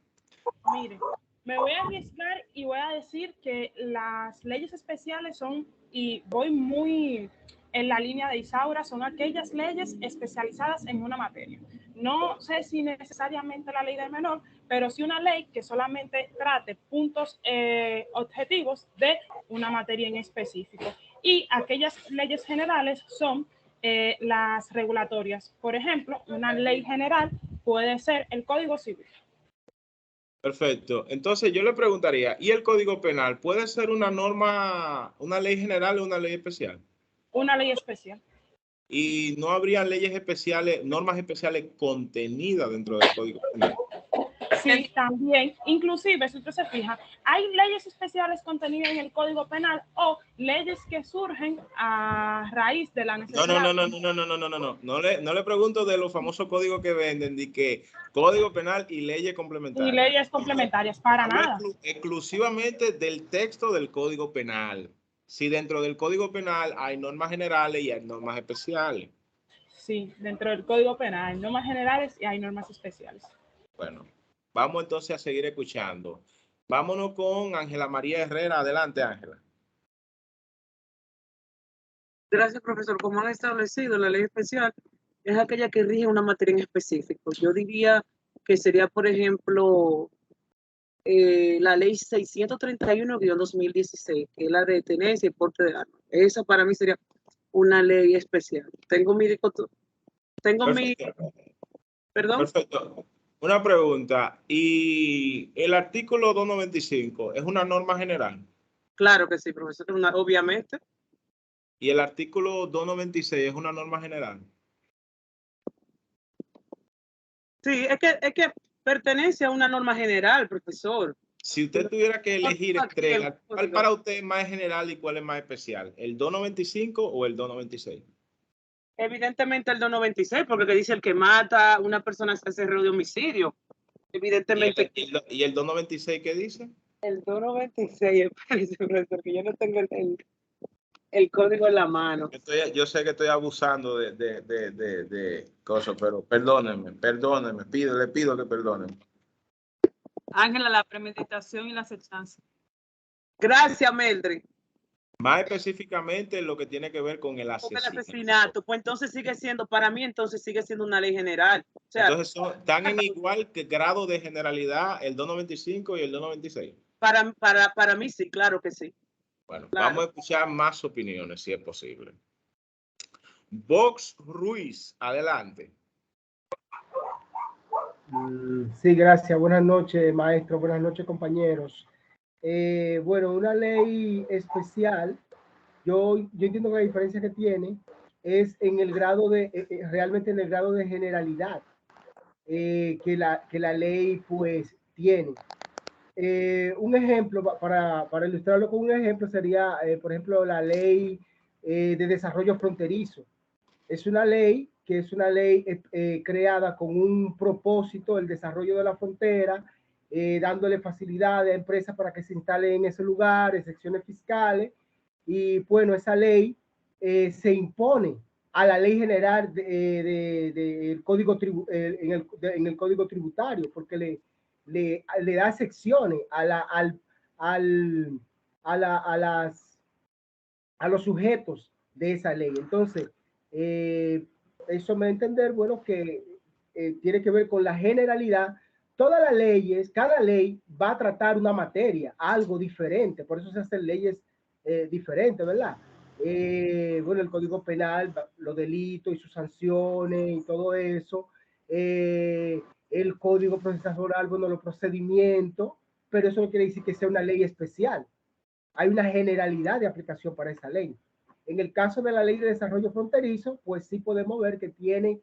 Mire, me voy a arriesgar y voy a decir que las leyes especiales son, y voy muy en la línea de Isaura, son aquellas leyes especializadas en una materia. No sé si necesariamente la ley del menor, pero sí una ley que solamente trate puntos objetivos de una materia en específico. Y aquellas leyes generales son las regulatorias. Por ejemplo, una ley general puede ser el Código Civil. Perfecto. Entonces yo le preguntaría, ¿y el Código Penal puede ser una norma, una ley general o una ley especial? Una ley especial. ¿Y no habría leyes especiales, normas especiales contenidas dentro del Código Penal? Sí, también. Inclusive, si usted se fija, hay leyes especiales contenidas en el Código Penal o leyes que surgen a raíz de la necesidad. No. No le pregunto de los famosos códigos que venden, de que Código Penal y leyes complementarias. Y leyes complementarias, para Hablo nada. Exclusivamente del texto del Código Penal. Si dentro del Código Penal hay normas generales y hay normas especiales. Sí, dentro del Código Penal hay normas generales y hay normas especiales. Bueno, vamos entonces a seguir escuchando. Vámonos con Ángela María Herrera. Adelante, Ángela. Gracias, profesor. Como han establecido, la ley especial es aquella que rige una materia en específico. Yo diría que sería, por ejemplo, la ley 631-2016, que es la de tenencia y porte de armas. Esa para mí sería una ley especial. Perdón. Perfecto. Una pregunta. ¿Y el artículo 295 es una norma general? Claro que sí, profesor, obviamente. ¿Y el artículo 296 es una norma general? Sí, es que pertenece a una norma general, profesor. Si usted tuviera que elegir entre ¿cuál para usted es más general y cuál es más especial? ¿El 295 o el 296? Evidentemente el 296, porque que dice el que mata a una persona se hace reo de homicidio. Evidentemente. ¿Y el 296 qué dice? El 296, espérese, profesor, que yo no tengo el código en la mano. Yo sé que estoy abusando de cosas, pero perdónenme, le pido que perdonen. Ángela, la premeditación y la acechanza. Gracias, Meldred. Más específicamente lo que tiene que ver con el asesinato. El asesinato, pues entonces sigue siendo, para mí entonces sigue siendo una ley general. O sea, entonces están en igual que grado de generalidad el 295 y el 296. Para mí sí, claro que sí. Bueno, claro. Vamos a escuchar más opiniones si es posible. Vox Ruiz, adelante. Sí, gracias. Buenas noches, maestro. Buenas noches, compañeros. Bueno, una ley especial, yo entiendo que la diferencia que tiene es en el grado realmente en el grado de generalidad que la ley pues tiene. Un ejemplo, para ilustrarlo con un ejemplo, sería, por ejemplo, la ley de desarrollo fronterizo. Es una ley que es una ley creada con un propósito, el desarrollo de la frontera, dándole facilidades a empresas para que se instalen en ese lugar, excepciones fiscales. Y bueno, esa ley se impone a la ley general del código en el código tributario, porque le da excepciones a los sujetos de esa ley. Entonces, eso me da a entender, bueno, que tiene que ver con la generalidad. Todas las leyes, cada ley va a tratar una materia, algo diferente, por eso se hacen leyes diferentes, ¿verdad? Bueno, el Código Penal, los delitos y sus sanciones y todo eso, el Código Procesual, bueno, los procedimientos, pero eso no quiere decir que sea una ley especial. Hay una generalidad de aplicación para esa ley. En el caso de la ley de desarrollo fronterizo, pues sí podemos ver que tiene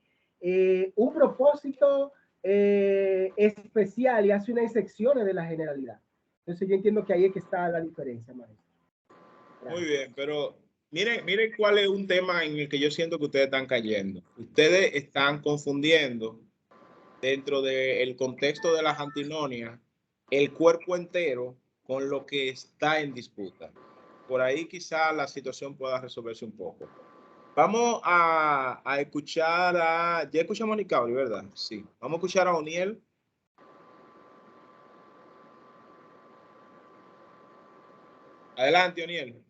un propósito especial y hace unas excepciones de la generalidad. Entonces yo entiendo que ahí es que está la diferencia, maestro. Muy bien, pero miren cuál es un tema en el que yo siento que ustedes están cayendo. Ustedes están confundiendo dentro del contexto de las antinomias el cuerpo entero con lo que está en disputa. Por ahí quizá la situación pueda resolverse un poco. Vamos a escuchar ya escuchamos a Nicauri, ¿verdad? Sí. Vamos a escuchar a Oniel. Adelante, Oniel.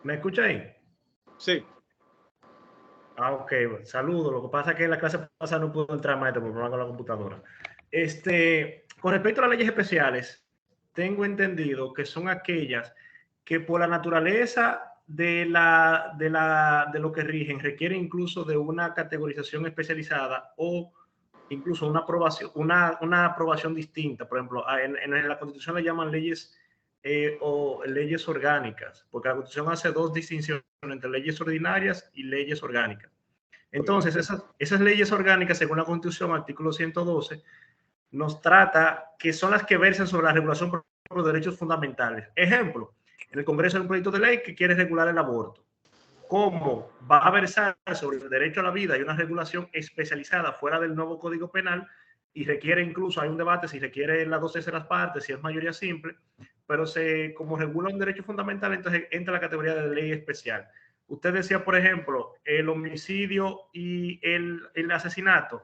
¿Me escucha ahí? Sí. Ok, saludos. Lo que pasa es que en la clase pasada no pudo entrar, maestro, por problema con la computadora. Con respecto a las leyes especiales, tengo entendido que son aquellas que por la naturaleza de lo que rigen requieren incluso de una categorización especializada o incluso una aprobación distinta. Por ejemplo, en la Constitución le llaman leyes o leyes orgánicas, porque la Constitución hace dos distinciones entre leyes ordinarias y leyes orgánicas. Entonces, esas leyes orgánicas, según la Constitución, artículo 112, nos trata que son las que versan sobre la regulación por los derechos fundamentales. Ejemplo, en el Congreso hay un proyecto de ley que quiere regular el aborto. ¿Cómo va a versar sobre el derecho a la vida? Hay una regulación especializada fuera del nuevo Código Penal y requiere incluso, hay un debate si requiere las 2/3 partes, si es mayoría simple, pero como regula un derecho fundamental, entonces entra la categoría de ley especial. Usted decía, por ejemplo, el homicidio y el asesinato.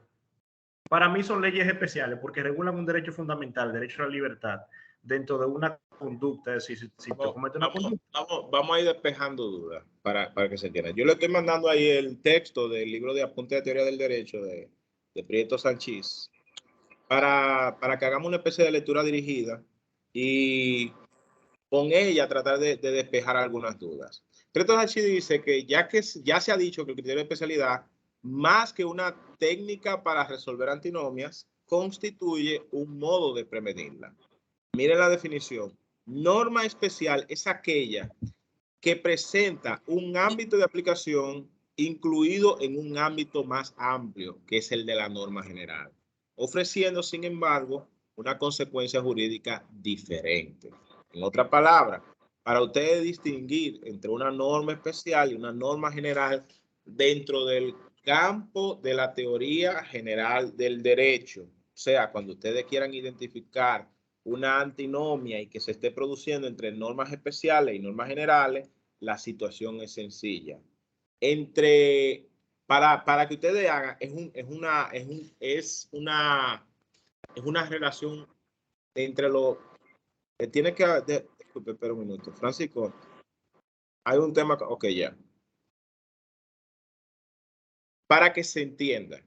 Para mí son leyes especiales porque regulan un derecho fundamental, el derecho a la libertad, dentro de una conducta. Es decir, si te cometes una conducta. Vamos a ir despejando dudas para que se entienda. Yo le estoy mandando ahí el texto del libro de Apuntes de Teoría del Derecho de Prieto Sanchís para que hagamos una especie de lectura dirigida y con ella tratar de despejar algunas dudas. Prieto Sanchís dice que ya se ha dicho que el criterio de especialidad, más que una técnica para resolver antinomias, constituye un modo de prevenirla. Miren la definición. Norma especial es aquella que presenta un ámbito de aplicación incluido en un ámbito más amplio, que es el de la norma general, ofreciendo, sin embargo, una consecuencia jurídica diferente. En otras palabras, para ustedes distinguir entre una norma especial y una norma general dentro del campo de la teoría general del derecho, o sea, cuando ustedes quieran identificar una antinomia y que se esté produciendo entre normas especiales y normas generales, la situación es sencilla. Para que ustedes hagan, es una relación entre los... Tiene que... Disculpe, espera un minuto. Francisco, hay un tema... Ok, ya. Para que se entienda.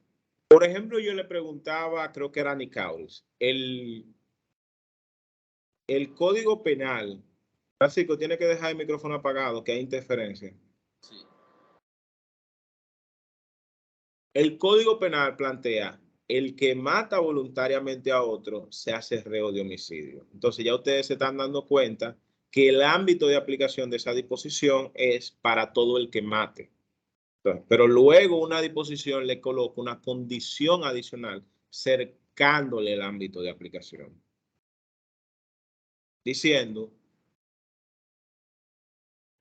Por ejemplo, yo le preguntaba, creo que era Nicauris, el Código Penal. Francisco, tiene que dejar el micrófono apagado, que hay interferencia. Sí. El Código Penal plantea: el que mata voluntariamente a otro se hace reo de homicidio. Entonces ya ustedes se están dando cuenta que el ámbito de aplicación de esa disposición es para todo el que mate. Entonces, pero luego una disposición le coloca una condición adicional cercándole el ámbito de aplicación, diciendo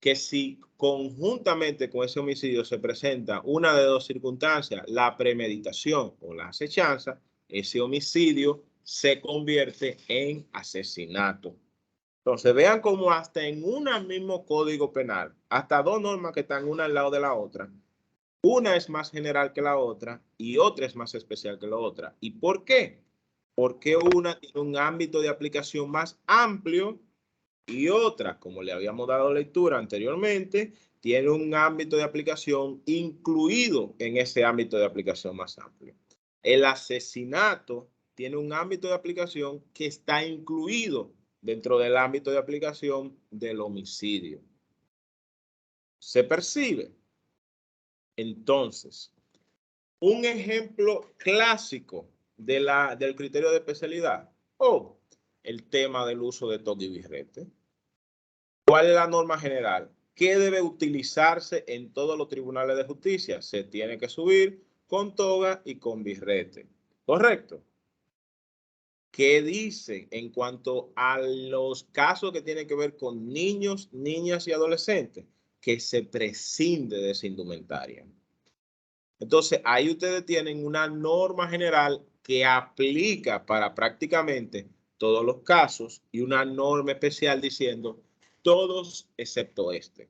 que si conjuntamente con ese homicidio se presenta una de dos circunstancias, la premeditación o la acechanza, ese homicidio se convierte en asesinato. Entonces vean cómo hasta en un mismo código penal, hasta dos normas que están una al lado de la otra, una es más general que la otra y otra es más especial que la otra. ¿Y por qué? Porque una tiene un ámbito de aplicación más amplio y otra, como le habíamos dado lectura anteriormente, tiene un ámbito de aplicación incluido en ese ámbito de aplicación más amplio. El asesinato tiene un ámbito de aplicación que está incluido dentro del ámbito de aplicación del homicidio. ¿Se percibe? Entonces, un ejemplo clásico del criterio de especialidad o el tema del uso de toga y birrete. ¿Cuál es la norma general? ¿Qué debe utilizarse en todos los tribunales de justicia? Se tiene que subir con toga y con birrete. ¿Correcto? ¿Qué dice en cuanto a los casos que tienen que ver con niños, niñas y adolescentes? Que se prescinde de esa indumentaria. Entonces, ahí ustedes tienen una norma general que aplica para prácticamente todos los casos y una norma especial diciendo todos excepto este.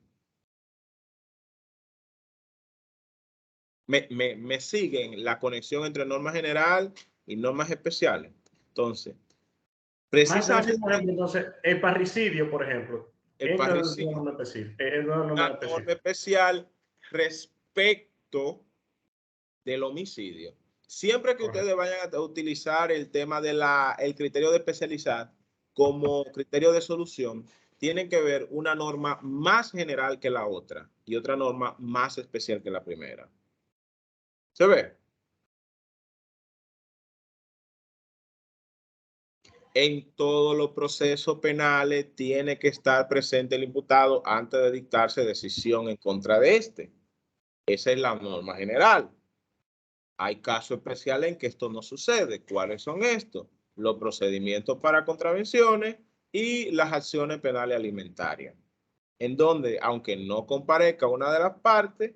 ¿Me siguen la conexión entre norma general y normas especiales? Entonces, precisamente... Entonces, el parricidio, por ejemplo. El parricidio. Una norma especial respecto del homicidio. Siempre que ustedes vayan a utilizar el tema del criterio de especialidad como criterio de solución, tienen que ver una norma más general que la otra y otra norma más especial que la primera. ¿Se ve? En todos los procesos penales tiene que estar presente el imputado antes de dictarse decisión en contra de este. Esa es la norma general. Hay casos especiales en que esto no sucede. ¿Cuáles son estos? Los procedimientos para contravenciones y las acciones penales alimentarias, en donde, aunque no comparezca una de las partes,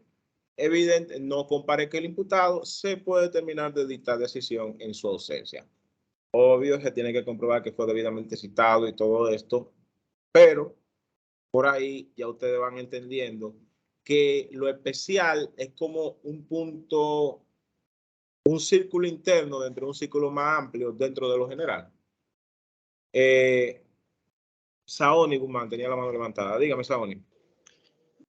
evidente, no comparezca el imputado, se puede terminar de dictar decisión en su ausencia. Obvio, se tiene que comprobar que fue debidamente citado y todo esto, pero por ahí ya ustedes van entendiendo que lo especial es como un punto, un círculo interno dentro de un círculo más amplio dentro de lo general. Saoni Guzmán tenía la mano levantada. Dígame, Saoni.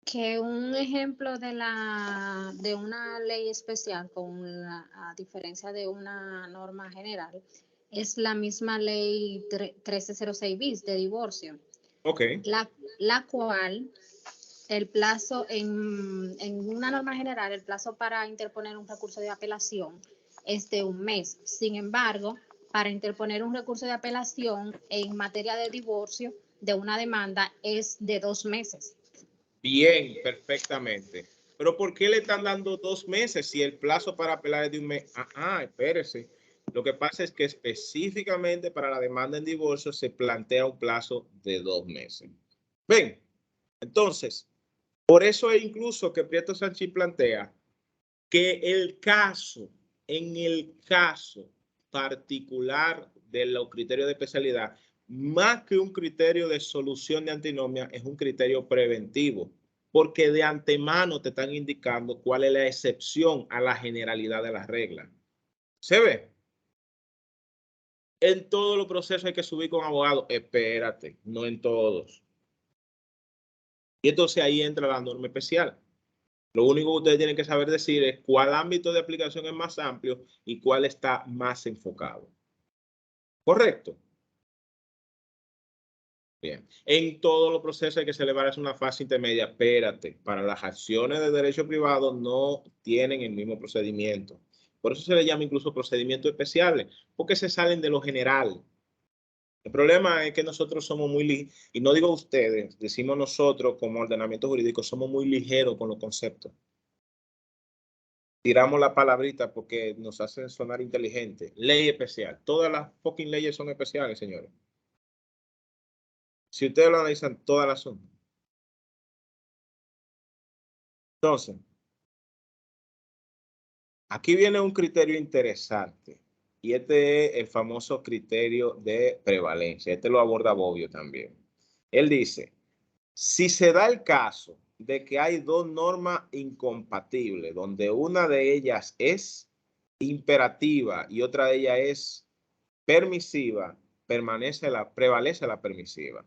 Que un ejemplo de una ley especial, a diferencia de una norma general, es la misma ley 1306 bis de divorcio. Ok. La cual el plazo en una norma general, el plazo para interponer un recurso de apelación es de 1 mes. Sin embargo, para interponer un recurso de apelación en materia de divorcio de una demanda es de 2 meses. Bien, perfectamente. Pero ¿por qué le están dando 2 meses si el plazo para apelar es de 1 mes? Espérese. Lo que pasa es que específicamente para la demanda en divorcio se plantea un plazo de 2 meses. Ven, entonces, por eso es incluso que Prieto Sanchis plantea que en el caso particular de los criterios de especialidad, más que un criterio de solución de antinomia, es un criterio preventivo, porque de antemano te están indicando cuál es la excepción a la generalidad de las reglas. ¿Se ve? En todos los procesos hay que subir con abogado. Espérate, no en todos. Y entonces ahí entra la norma especial. Lo único que ustedes tienen que saber decir es cuál ámbito de aplicación es más amplio y cuál está más enfocado. ¿Correcto? Bien. En todos los procesos hay que celebrar una fase intermedia. Espérate, para las acciones de derecho privado no tienen el mismo procedimiento. Por eso se le llama incluso procedimientos especiales, porque se salen de lo general. El problema es que nosotros somos muy, y no digo ustedes, decimos nosotros como ordenamiento jurídico, somos muy ligeros con los conceptos. Tiramos la palabrita porque nos hacen sonar inteligente. Ley especial. Todas las fucking leyes son especiales, señores. Si ustedes lo analizan, todas las son. Entonces, aquí viene un criterio interesante. Y este es el famoso criterio de prevalencia. Este lo aborda Bobbio también. Él dice, si se da el caso de que hay 2 normas incompatibles, donde una de ellas es imperativa y otra de ellas es permisiva, prevalece la permisiva,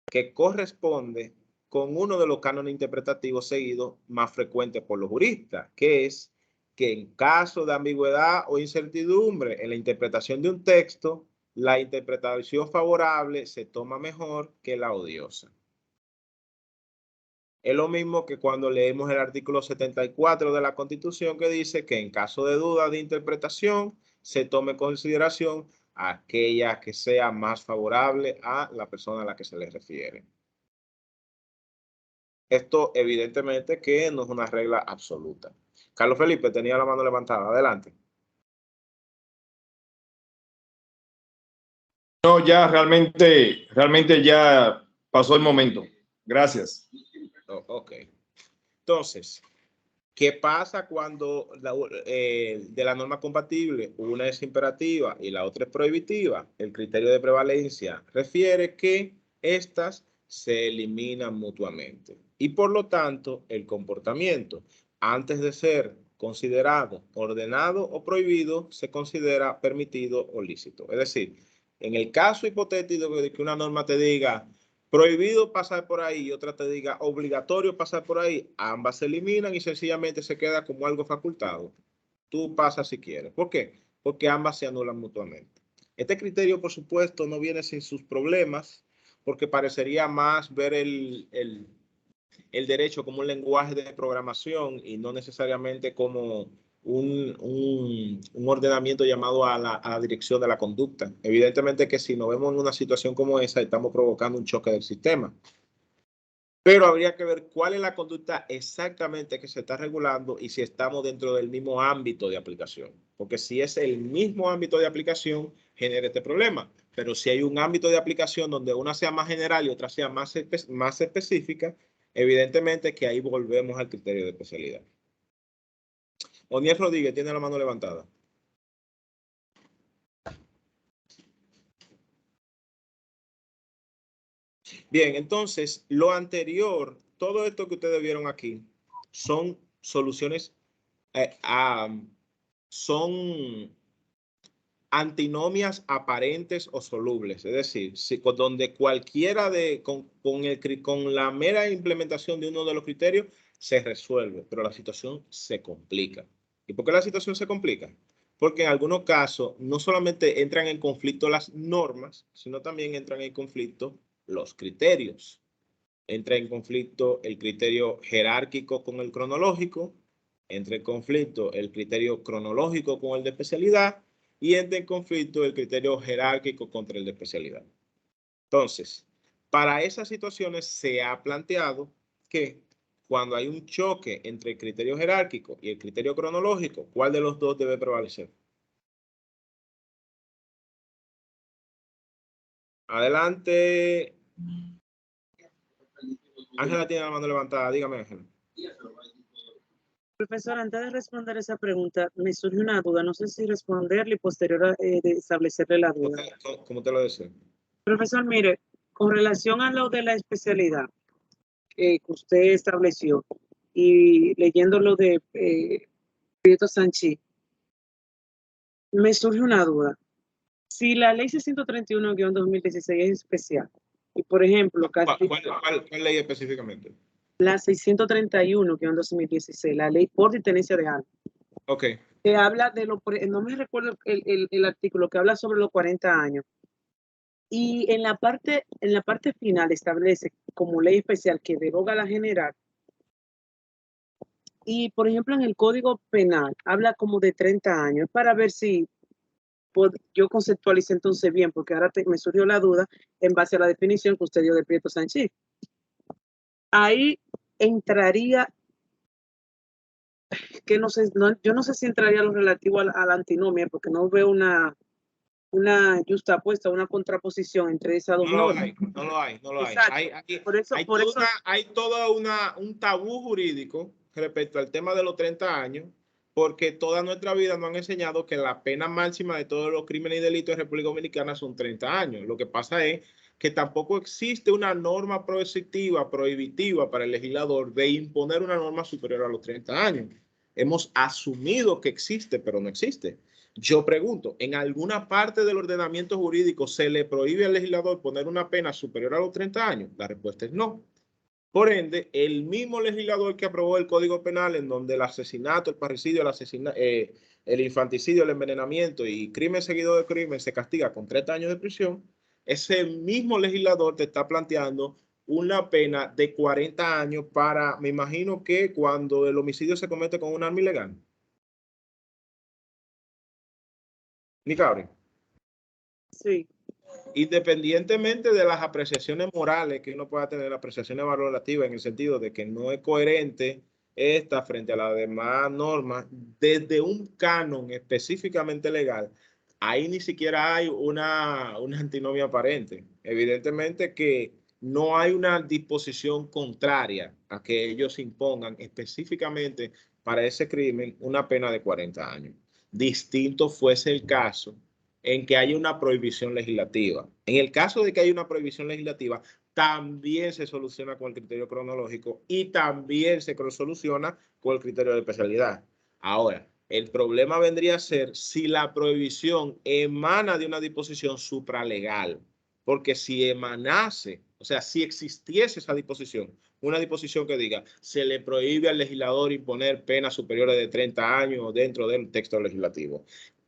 que corresponde con uno de los cánones interpretativos seguidos más frecuentes por los juristas, que es que en caso de ambigüedad o incertidumbre en la interpretación de un texto, la interpretación favorable se toma mejor que la odiosa. Es lo mismo que cuando leemos el artículo 74 de la Constitución, que dice que en caso de duda de interpretación se tome en consideración aquella que sea más favorable a la persona a la que se le refiere. Esto evidentemente que no es una regla absoluta. Carlos Felipe tenía la mano levantada. Adelante. No, ya realmente ya pasó el momento. Gracias. Ok. Entonces, ¿qué pasa cuando de la norma compatible una es imperativa y la otra es prohibitiva? El criterio de prevalencia refiere que estas se eliminan mutuamente y por lo tanto el comportamiento, antes de ser considerado ordenado o prohibido, se considera permitido o lícito. Es decir, en el caso hipotético de que una norma te diga prohibido pasar por ahí y otra te diga obligatorio pasar por ahí, ambas se eliminan y sencillamente se queda como algo facultado. Tú pasas si quieres. ¿Por qué? Porque ambas se anulan mutuamente. Este criterio, por supuesto, no viene sin sus problemas, porque parecería más ver el derecho como un lenguaje de programación y no necesariamente como un ordenamiento llamado a la dirección de la conducta. Evidentemente que si nos vemos en una situación como esa, estamos provocando un choque del sistema. Pero habría que ver cuál es la conducta exactamente que se está regulando y si estamos dentro del mismo ámbito de aplicación. Porque si es el mismo ámbito de aplicación, genera este problema. Pero si hay un ámbito de aplicación donde una sea más general y otra sea más específica, evidentemente que ahí volvemos al criterio de especialidad. Oniel Rodríguez tiene la mano levantada. Bien, entonces, lo anterior, todo esto que ustedes vieron aquí, son soluciones, son antinomias aparentes o solubles, es decir, donde cualquiera con la mera implementación de uno de los criterios se resuelve, pero la situación se complica. ¿Y por qué la situación se complica? Porque en algunos casos no solamente entran en conflicto las normas, sino también entran en conflicto los criterios. Entra en conflicto el criterio jerárquico con el cronológico, entra en conflicto el criterio cronológico con el de especialidad y entra en conflicto el criterio jerárquico contra el de especialidad. Entonces, para esas situaciones se ha planteado que cuando hay un choque entre el criterio jerárquico y el criterio cronológico, ¿cuál de los dos debe prevalecer? Adelante. Ángela tiene la mano levantada. Dígame, Ángela. Profesor, antes de responder esa pregunta, me surge una duda. No sé si responderle y posterior a establecerle la duda. ¿Cómo te lo deseo? Profesor, mire, con relación a lo de la especialidad que usted estableció y leyendo lo de Prieto Sanchis, me surge una duda. Si la ley 631-2016 es especial, y por ejemplo, ¿Cuál ley específicamente? La 631-2016, la ley por tenencia de armas. Ok. Que habla de no me recuerdo el artículo que habla sobre los 40 años. Y en la parte final establece como ley especial que deroga la general. Y por ejemplo, en el Código Penal habla como de 30 años, para ver si yo conceptualicé entonces bien, porque ahora me surgió la duda en base a la definición que usted dio de Prieto Sanchis. Ahí entraría, que no sé, yo no sé si entraría lo relativo a la antinomia, porque no veo una justapuesta, una contraposición entre esas dos normas. No lo hay. Hay todo un tabú jurídico respecto al tema de los 30 años, porque toda nuestra vida nos han enseñado que la pena máxima de todos los crímenes y delitos en República Dominicana son 30 años. Lo que pasa es que tampoco existe una norma prohibitiva para el legislador de imponer una norma superior a los 30 años. Hemos asumido que existe, pero no existe. Yo pregunto, ¿en alguna parte del ordenamiento jurídico se le prohíbe al legislador poner una pena superior a los 30 años? La respuesta es no. Por ende, el mismo legislador que aprobó el Código Penal, en donde el asesinato, el parricidio, el infanticidio, el envenenamiento y crimen seguido de crimen se castiga con 30 años de prisión, ese mismo legislador te está planteando una pena de 40 años para, me imagino que cuando el homicidio se comete con un arma ilegal. Nicabri. Sí. Independientemente de las apreciaciones morales que uno pueda tener, apreciaciones valorativas en el sentido de que no es coherente esta frente a las demás normas, desde un canon específicamente legal, ahí ni siquiera hay una antinomia aparente. Evidentemente que no hay una disposición contraria a que ellos impongan específicamente para ese crimen una pena de 40 años. Distinto fuese el caso en que haya una prohibición legislativa. En el caso de que haya una prohibición legislativa, también se soluciona con el criterio cronológico y también se soluciona con el criterio de especialidad. Ahora, el problema vendría a ser si la prohibición emana de una disposición supralegal, porque si emanase, o sea, si existiese esa disposición, una disposición que diga, se le prohíbe al legislador imponer penas superiores de 30 años dentro del texto legislativo.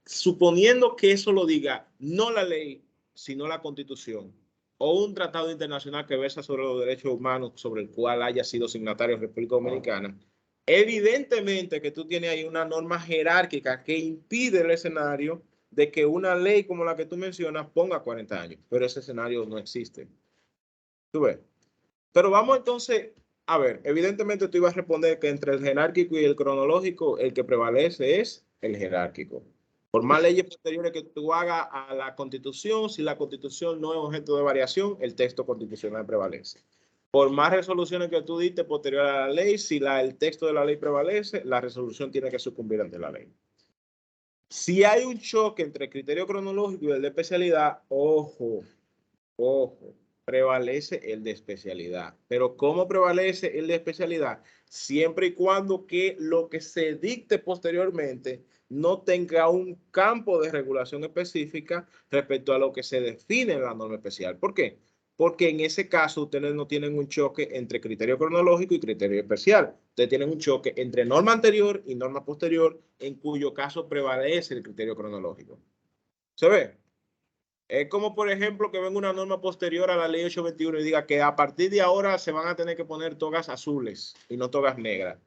Suponiendo que eso lo diga no la ley, sino la Constitución, o un tratado internacional que versa sobre los derechos humanos sobre el cual haya sido signatario República Dominicana, evidentemente que tú tienes ahí una norma jerárquica que impide el escenario de que una ley como la que tú mencionas ponga 40 años, pero ese escenario no existe. ¿Tú ves? Pero vamos entonces, a ver, evidentemente tú ibas a responder que entre el jerárquico y el cronológico, el que prevalece es el jerárquico. Por más leyes posteriores que tú hagas a la Constitución, si la Constitución no es objeto de variación, el texto constitucional prevalece. Por más resoluciones que tú diste posterior a la ley, si el texto de la ley prevalece, la resolución tiene que sucumbir ante la ley. Si hay un choque entre el criterio cronológico y el de especialidad, ojo, prevalece el de especialidad. Pero ¿cómo prevalece el de especialidad? Siempre y cuando que lo que se dicte posteriormente no tenga un campo de regulación específica respecto a lo que se define en la norma especial. ¿Por qué? Porque en ese caso ustedes no tienen un choque entre criterio cronológico y criterio especial. Ustedes tienen un choque entre norma anterior y norma posterior, en cuyo caso prevalece el criterio cronológico. ¿Se ve? Es como, por ejemplo, que venga una norma posterior a la ley 821 y diga que a partir de ahora se van a tener que poner togas azules y no togas negras.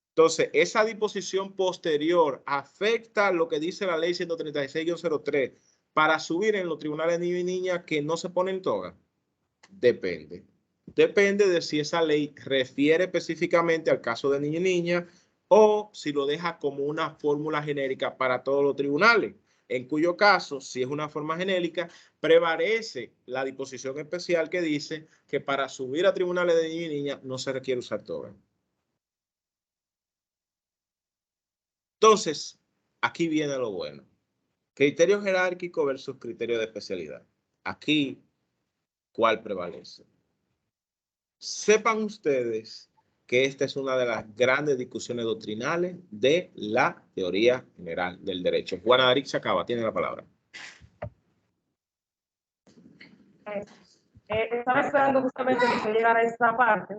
Entonces, esa disposición posterior afecta lo que dice la ley 136-03 para subir en los tribunales de niños y niñas que no se ponen toga. Depende. Depende de si esa ley refiere específicamente al caso de niño y niña o si lo deja como una fórmula genérica para todos los tribunales. En cuyo caso, si es una forma genérica, prevalece la disposición especial que dice que para subir a tribunales de niños y niñas no se requiere usar toga. Entonces, aquí viene lo bueno. Criterio jerárquico versus criterio de especialidad. Aquí, ¿cuál prevalece? Sepan ustedes que esta es una de las grandes discusiones doctrinales de la teoría general del derecho. Juana Darix acaba, tiene la palabra. Estaba esperando justamente que se llegara a esta parte,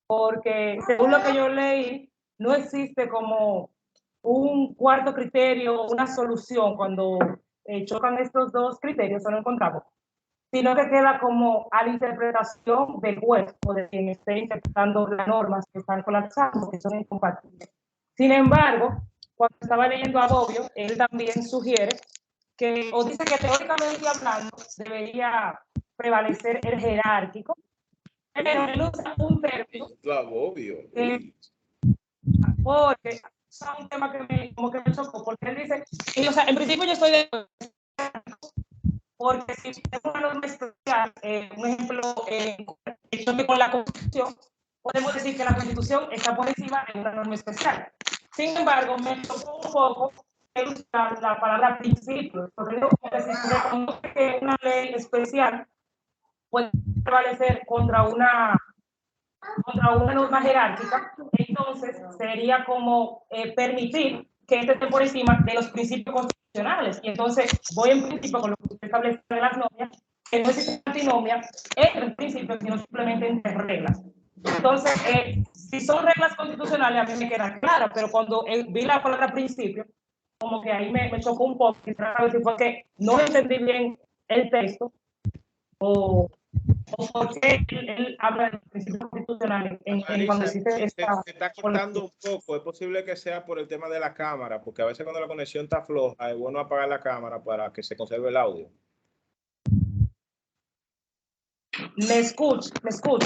porque según lo que yo leí, no existe como un cuarto criterio, una solución cuando chocan estos dos criterios, o no encontramos, sino que queda como a la interpretación del juez o de quien esté interpretando las normas que están colapsando, que son incompatibles. Sin embargo, cuando estaba leyendo a Bobbio, él también sugiere que, o dice que teóricamente hablando, debería prevalecer el jerárquico, pero él usa un término. Porque es un tema que me chocó, porque él dice, y, o sea, en principio yo estoy de acuerdo, porque si es una norma especial, un ejemplo, con la Constitución, podemos decir que la Constitución está por encima de una norma especial. Sin embargo, me tocó un poco usar la palabra principio, porque digo que si se reconoce que una ley especial puede prevalecer contra una norma jerárquica, entonces sería como permitir que este esté por encima de los principios constitucionales. Y entonces voy en principio con lo que usted establece de las normas, que no existe antinomia entre principios, sino simplemente entre reglas. Entonces, si son reglas constitucionales, a mí me queda clara, pero cuando vi la palabra principio, como que ahí me chocó un poco, porque no entendí bien el texto, o por qué él habla de principios constitucionales cuando existe esta... Se está cortando un poco, es posible que sea por el tema de la cámara, porque a veces cuando la conexión está floja, es bueno apagar la cámara para que se conserve el audio. Me escucha mejor.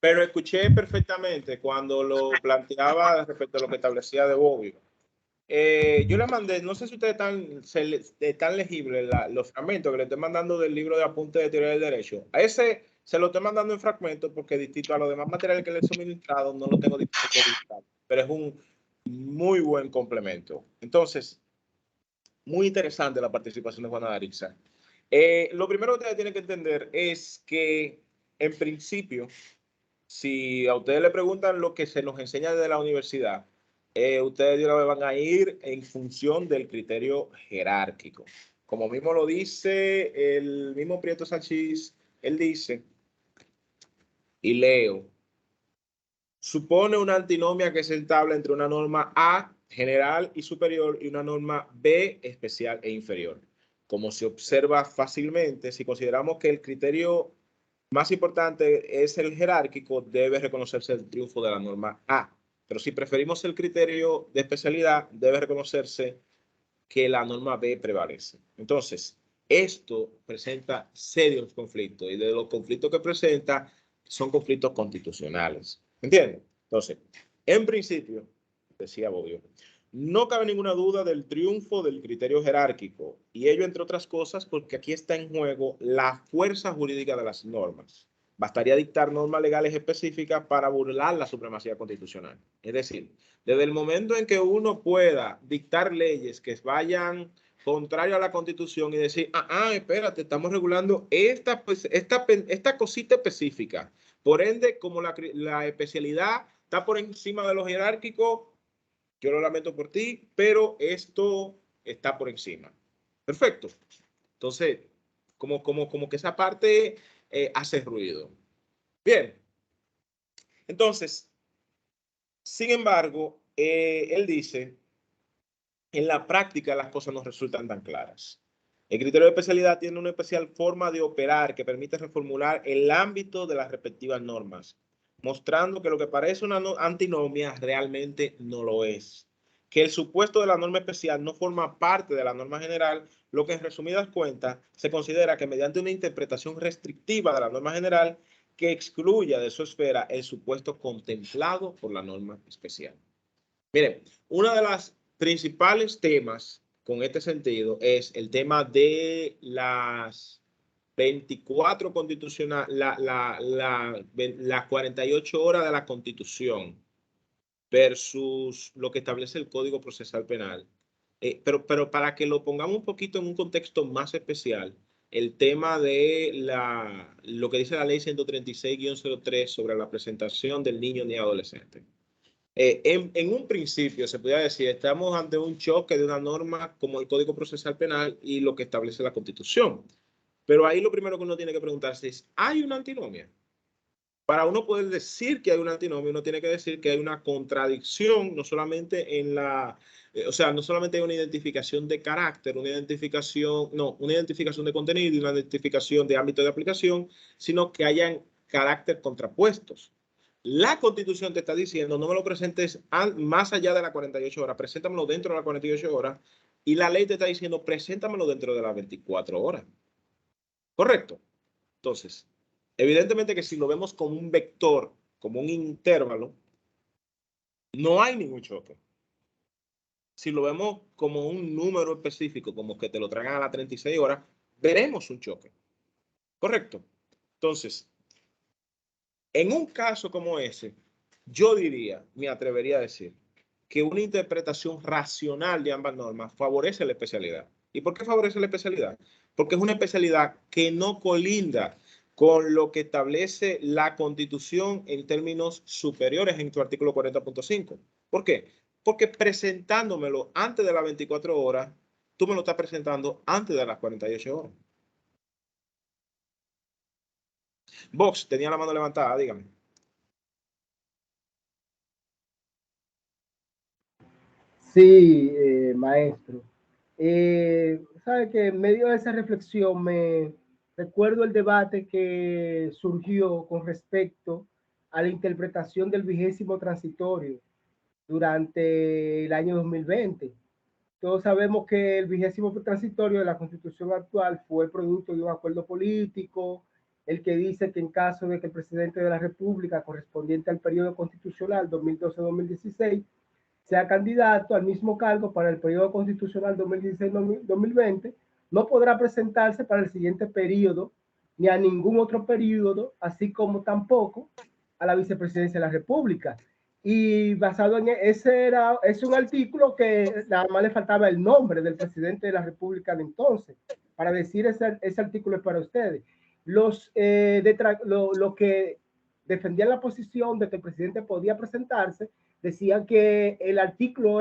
Pero escuché perfectamente cuando lo planteaba respecto a lo que establecía de Bobbio. Yo le mandé, no sé si ustedes están legibles los fragmentos que le estoy mandando del libro de apuntes de teoría del derecho. A ese se lo estoy mandando en fragmentos porque distinto a los demás materiales que le he suministrado, no lo tengo disponible, pero es un muy buen complemento. Entonces, muy interesante la participación de Juana Darixa. Lo primero que ustedes tienen que entender es que, en principio, si a ustedes le preguntan lo que se nos enseña desde la universidad, ustedes de una vez van a ir en función del criterio jerárquico. Como mismo lo dice el mismo Prieto Sanchís, él dice, y leo, supone una antinomia que se entabla entre una norma A general y superior y una norma B especial e inferior. Como se observa fácilmente, si consideramos que el criterio más importante es el jerárquico, debe reconocerse el triunfo de la norma A. Pero si preferimos el criterio de especialidad, debe reconocerse que la norma B prevalece. Entonces, esto presenta serios conflictos y de los conflictos que presenta son conflictos constitucionales. ¿Entienden? Entonces, en principio, decía Bobbio, no cabe ninguna duda del triunfo del criterio jerárquico, y ello, entre otras cosas, porque aquí está en juego la fuerza jurídica de las normas. Bastaría dictar normas legales específicas para burlar la supremacía constitucional. Es decir, desde el momento en que uno pueda dictar leyes que vayan contrario a la Constitución y decir, espérate, estamos regulando esta cosita específica. Por ende, como la especialidad está por encima de lo jerárquico, yo lo lamento por ti, pero esto está por encima. Perfecto. Entonces, como que esa parte hace ruido. Bien. Entonces, sin embargo, él dice, en la práctica las cosas no resultan tan claras. El criterio de especialidad tiene una especial forma de operar que permite reformular el ámbito de las respectivas normas, mostrando que lo que parece una antinomia realmente no lo es. Que el supuesto de la norma especial no forma parte de la norma general, lo que en resumidas cuentas se considera que mediante una interpretación restrictiva de la norma general que excluya de su esfera el supuesto contemplado por la norma especial. Miren, una de las principales temas con este sentido es el tema de las 24 constitucionales, las 48 horas de la Constitución versus lo que establece el Código Procesal Penal. Pero para que lo pongamos un poquito en un contexto más especial, el tema de lo que dice la ley 136-03 sobre la presentación del niño ni adolescente. En un principio se podría decir, estamos ante un choque de una norma como el Código Procesal Penal y lo que establece la Constitución. Pero ahí lo primero que uno tiene que preguntarse es, ¿hay una antinomia? Para uno poder decir que hay una antinomia, uno tiene que decir que hay una contradicción, no solamente en no solamente hay una identificación de carácter, una identificación de contenido y una identificación de ámbito de aplicación, sino que hayan carácter contrapuestos. La Constitución te está diciendo, no me lo presentes más allá de las 48 horas, preséntamelo dentro de las 48 horas, y la ley te está diciendo, preséntamelo dentro de las 24 horas. ¿Correcto? Entonces, evidentemente que si lo vemos como un vector, como un intervalo, no hay ningún choque. Si lo vemos como un número específico, como que te lo traigan a las 36 horas, veremos un choque. ¿Correcto? Entonces, en un caso como ese, yo me atrevería a decir, que una interpretación racional de ambas normas favorece la especialidad. ¿Y por qué favorece la especialidad? Porque es una especialidad que no colinda con lo que establece la Constitución en términos superiores en su artículo 40.5. ¿Por qué? Porque presentándomelo antes de las 24 horas, tú me lo estás presentando antes de las 48 horas. Vox, tenía la mano levantada, dígame. Sí, maestro. Sabe que en medio de esa reflexión me recuerdo el debate que surgió con respecto a la interpretación del 20º transitorio durante el año 2020. Todos sabemos que el 20º transitorio de la Constitución actual fue producto de un acuerdo político, el que dice que en caso de que el presidente de la República, correspondiente al periodo constitucional 2012-2016, sea candidato al mismo cargo para el periodo constitucional 2016-2020, no podrá presentarse para el siguiente periodo ni a ningún otro periodo, así como tampoco a la vicepresidencia de la República. Y basado en es un artículo que nada más le faltaba el nombre del presidente de la República de entonces, para decir ese artículo es para ustedes. Los que defendían la posición de que el presidente podía presentarse decían que el artículo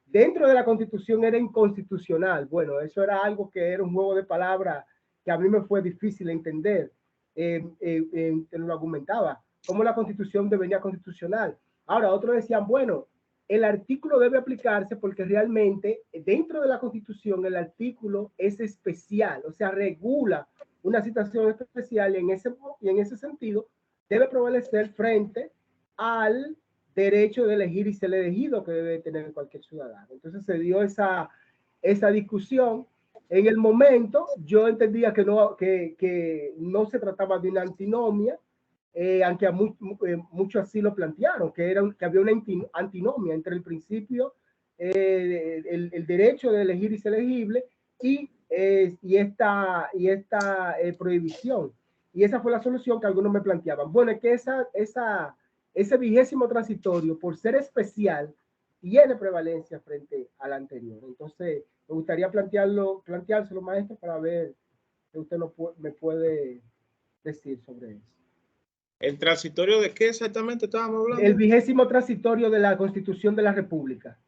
dentro de la Constitución era inconstitucional. Bueno, eso era algo que era un juego de palabras que a mí me fue difícil entender. Lo argumentaba, cómo la Constitución devenía constitucional. Ahora, otros decían, bueno, el artículo debe aplicarse porque realmente dentro de la Constitución el artículo es especial, o sea, regula una situación especial y en ese sentido debe prevalecer frente al derecho de elegir y ser elegido que debe tener cualquier ciudadano. Entonces se dio esa discusión. En el momento yo entendía que no se trataba de una antinomia, aunque muchos así lo plantearon, que había una antinomia entre el principio, el derecho de elegir y ser elegible y esta prohibición. Y esa fue la solución que algunos me planteaban. Bueno, es que ese 20º transitorio, por ser especial, tiene prevalencia frente al anterior. Entonces, me gustaría planteárselo, maestro, para ver qué usted me puede decir sobre eso. ¿El transitorio de qué exactamente estábamos hablando? El 20º transitorio de la Constitución de la República.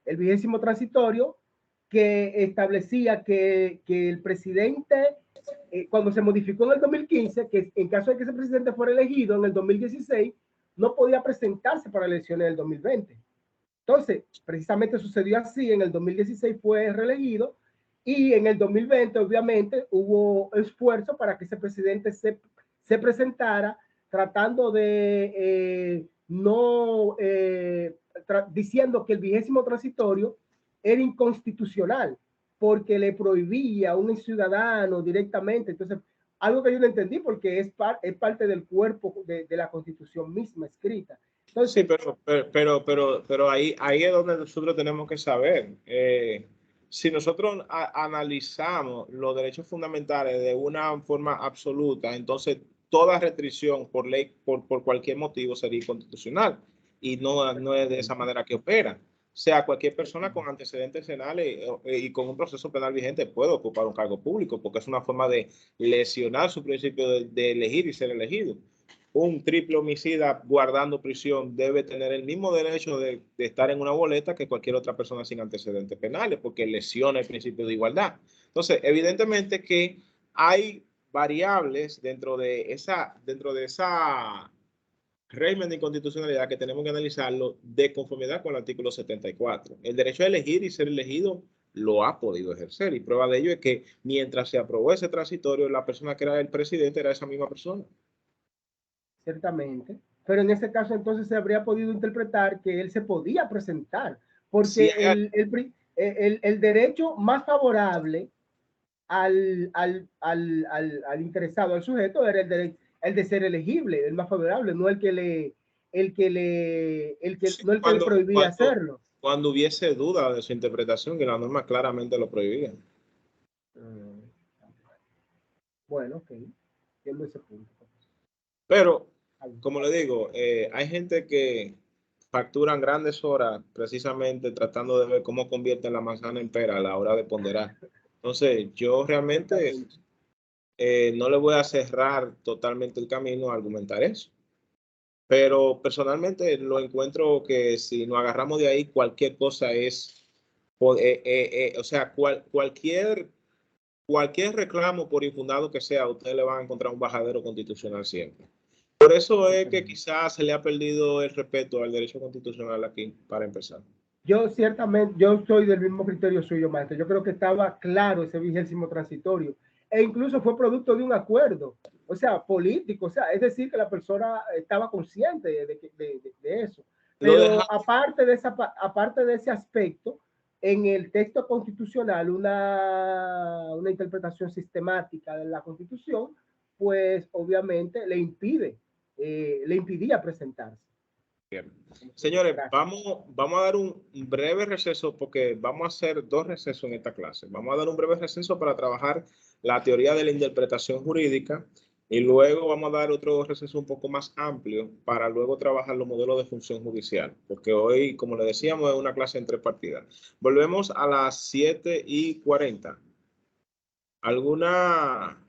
El 20º transitorio que establecía que el presidente, cuando se modificó en el 2015, que en caso de que ese presidente fuera elegido en el 2016, no podía presentarse para elecciones del 2020. Entonces, precisamente sucedió así. En el 2016 fue reelegido y en el 2020, obviamente, hubo esfuerzo para que ese presidente se presentara, tratando de diciendo que el 20º transitorio era inconstitucional porque le prohibía a un ciudadano directamente. Entonces, algo que yo no entendí, porque es parte del cuerpo de la Constitución misma escrita. Entonces, sí, pero ahí es donde nosotros tenemos que saber. Si nosotros analizamos los derechos fundamentales de una forma absoluta, entonces toda restricción por ley, por cualquier motivo, sería inconstitucional. Y no es de esa manera que opera. O sea, cualquier persona con antecedentes penales y con un proceso penal vigente puede ocupar un cargo público, porque es una forma de lesionar su principio de elegir y ser elegido. Un triple homicida guardando prisión debe tener el mismo derecho de estar en una boleta que cualquier otra persona sin antecedentes penales, porque lesiona el principio de igualdad. Entonces, evidentemente que hay variables dentro de esa régimen de inconstitucionalidad que tenemos que analizarlo de conformidad con el artículo 74. El derecho a elegir y ser elegido lo ha podido ejercer, y prueba de ello es que mientras se aprobó ese transitorio, la persona que era el presidente era esa misma persona. Ciertamente, pero en ese caso entonces se habría podido interpretar que él se podía presentar, porque Sí, el derecho más favorable al interesado, al sujeto, era el de ser elegible, el más favorable, no el que le prohibía hacerlo. Cuando hubiese duda de su interpretación, que la norma claramente lo prohibía. Bueno, ok, entiendo ese punto. Pero, como le digo, hay gente que facturan grandes horas precisamente tratando de ver cómo convierten la manzana en pera a la hora de ponderar. Entonces, yo realmente no le voy a cerrar totalmente el camino a argumentar eso. Pero personalmente lo encuentro que si nos agarramos de ahí, cualquier cosa es, o sea, cualquier reclamo, por infundado que sea, ustedes le van a encontrar un bajadero constitucional siempre. Por eso es que quizás se le ha perdido el respeto al derecho constitucional aquí, para empezar. Yo ciertamente, yo soy del mismo criterio suyo, maestro. Yo creo que estaba claro ese 20º transitorio, e incluso fue producto de un acuerdo, o sea, político, o sea, es decir, que la persona estaba consciente de eso. Pero aparte de ese aspecto, en el texto constitucional, una interpretación sistemática de la Constitución, pues obviamente le impidía presentarse. Bien. Señores, vamos a dar un breve receso, porque vamos a hacer 2 recesos en esta clase. Vamos a dar un breve receso para trabajar la teoría de la interpretación jurídica, y luego vamos a dar otro receso un poco más amplio para luego trabajar los modelos de función judicial, porque hoy, como le decíamos, es una clase en 3 partidas. Volvemos a las 7:40. ¿Alguna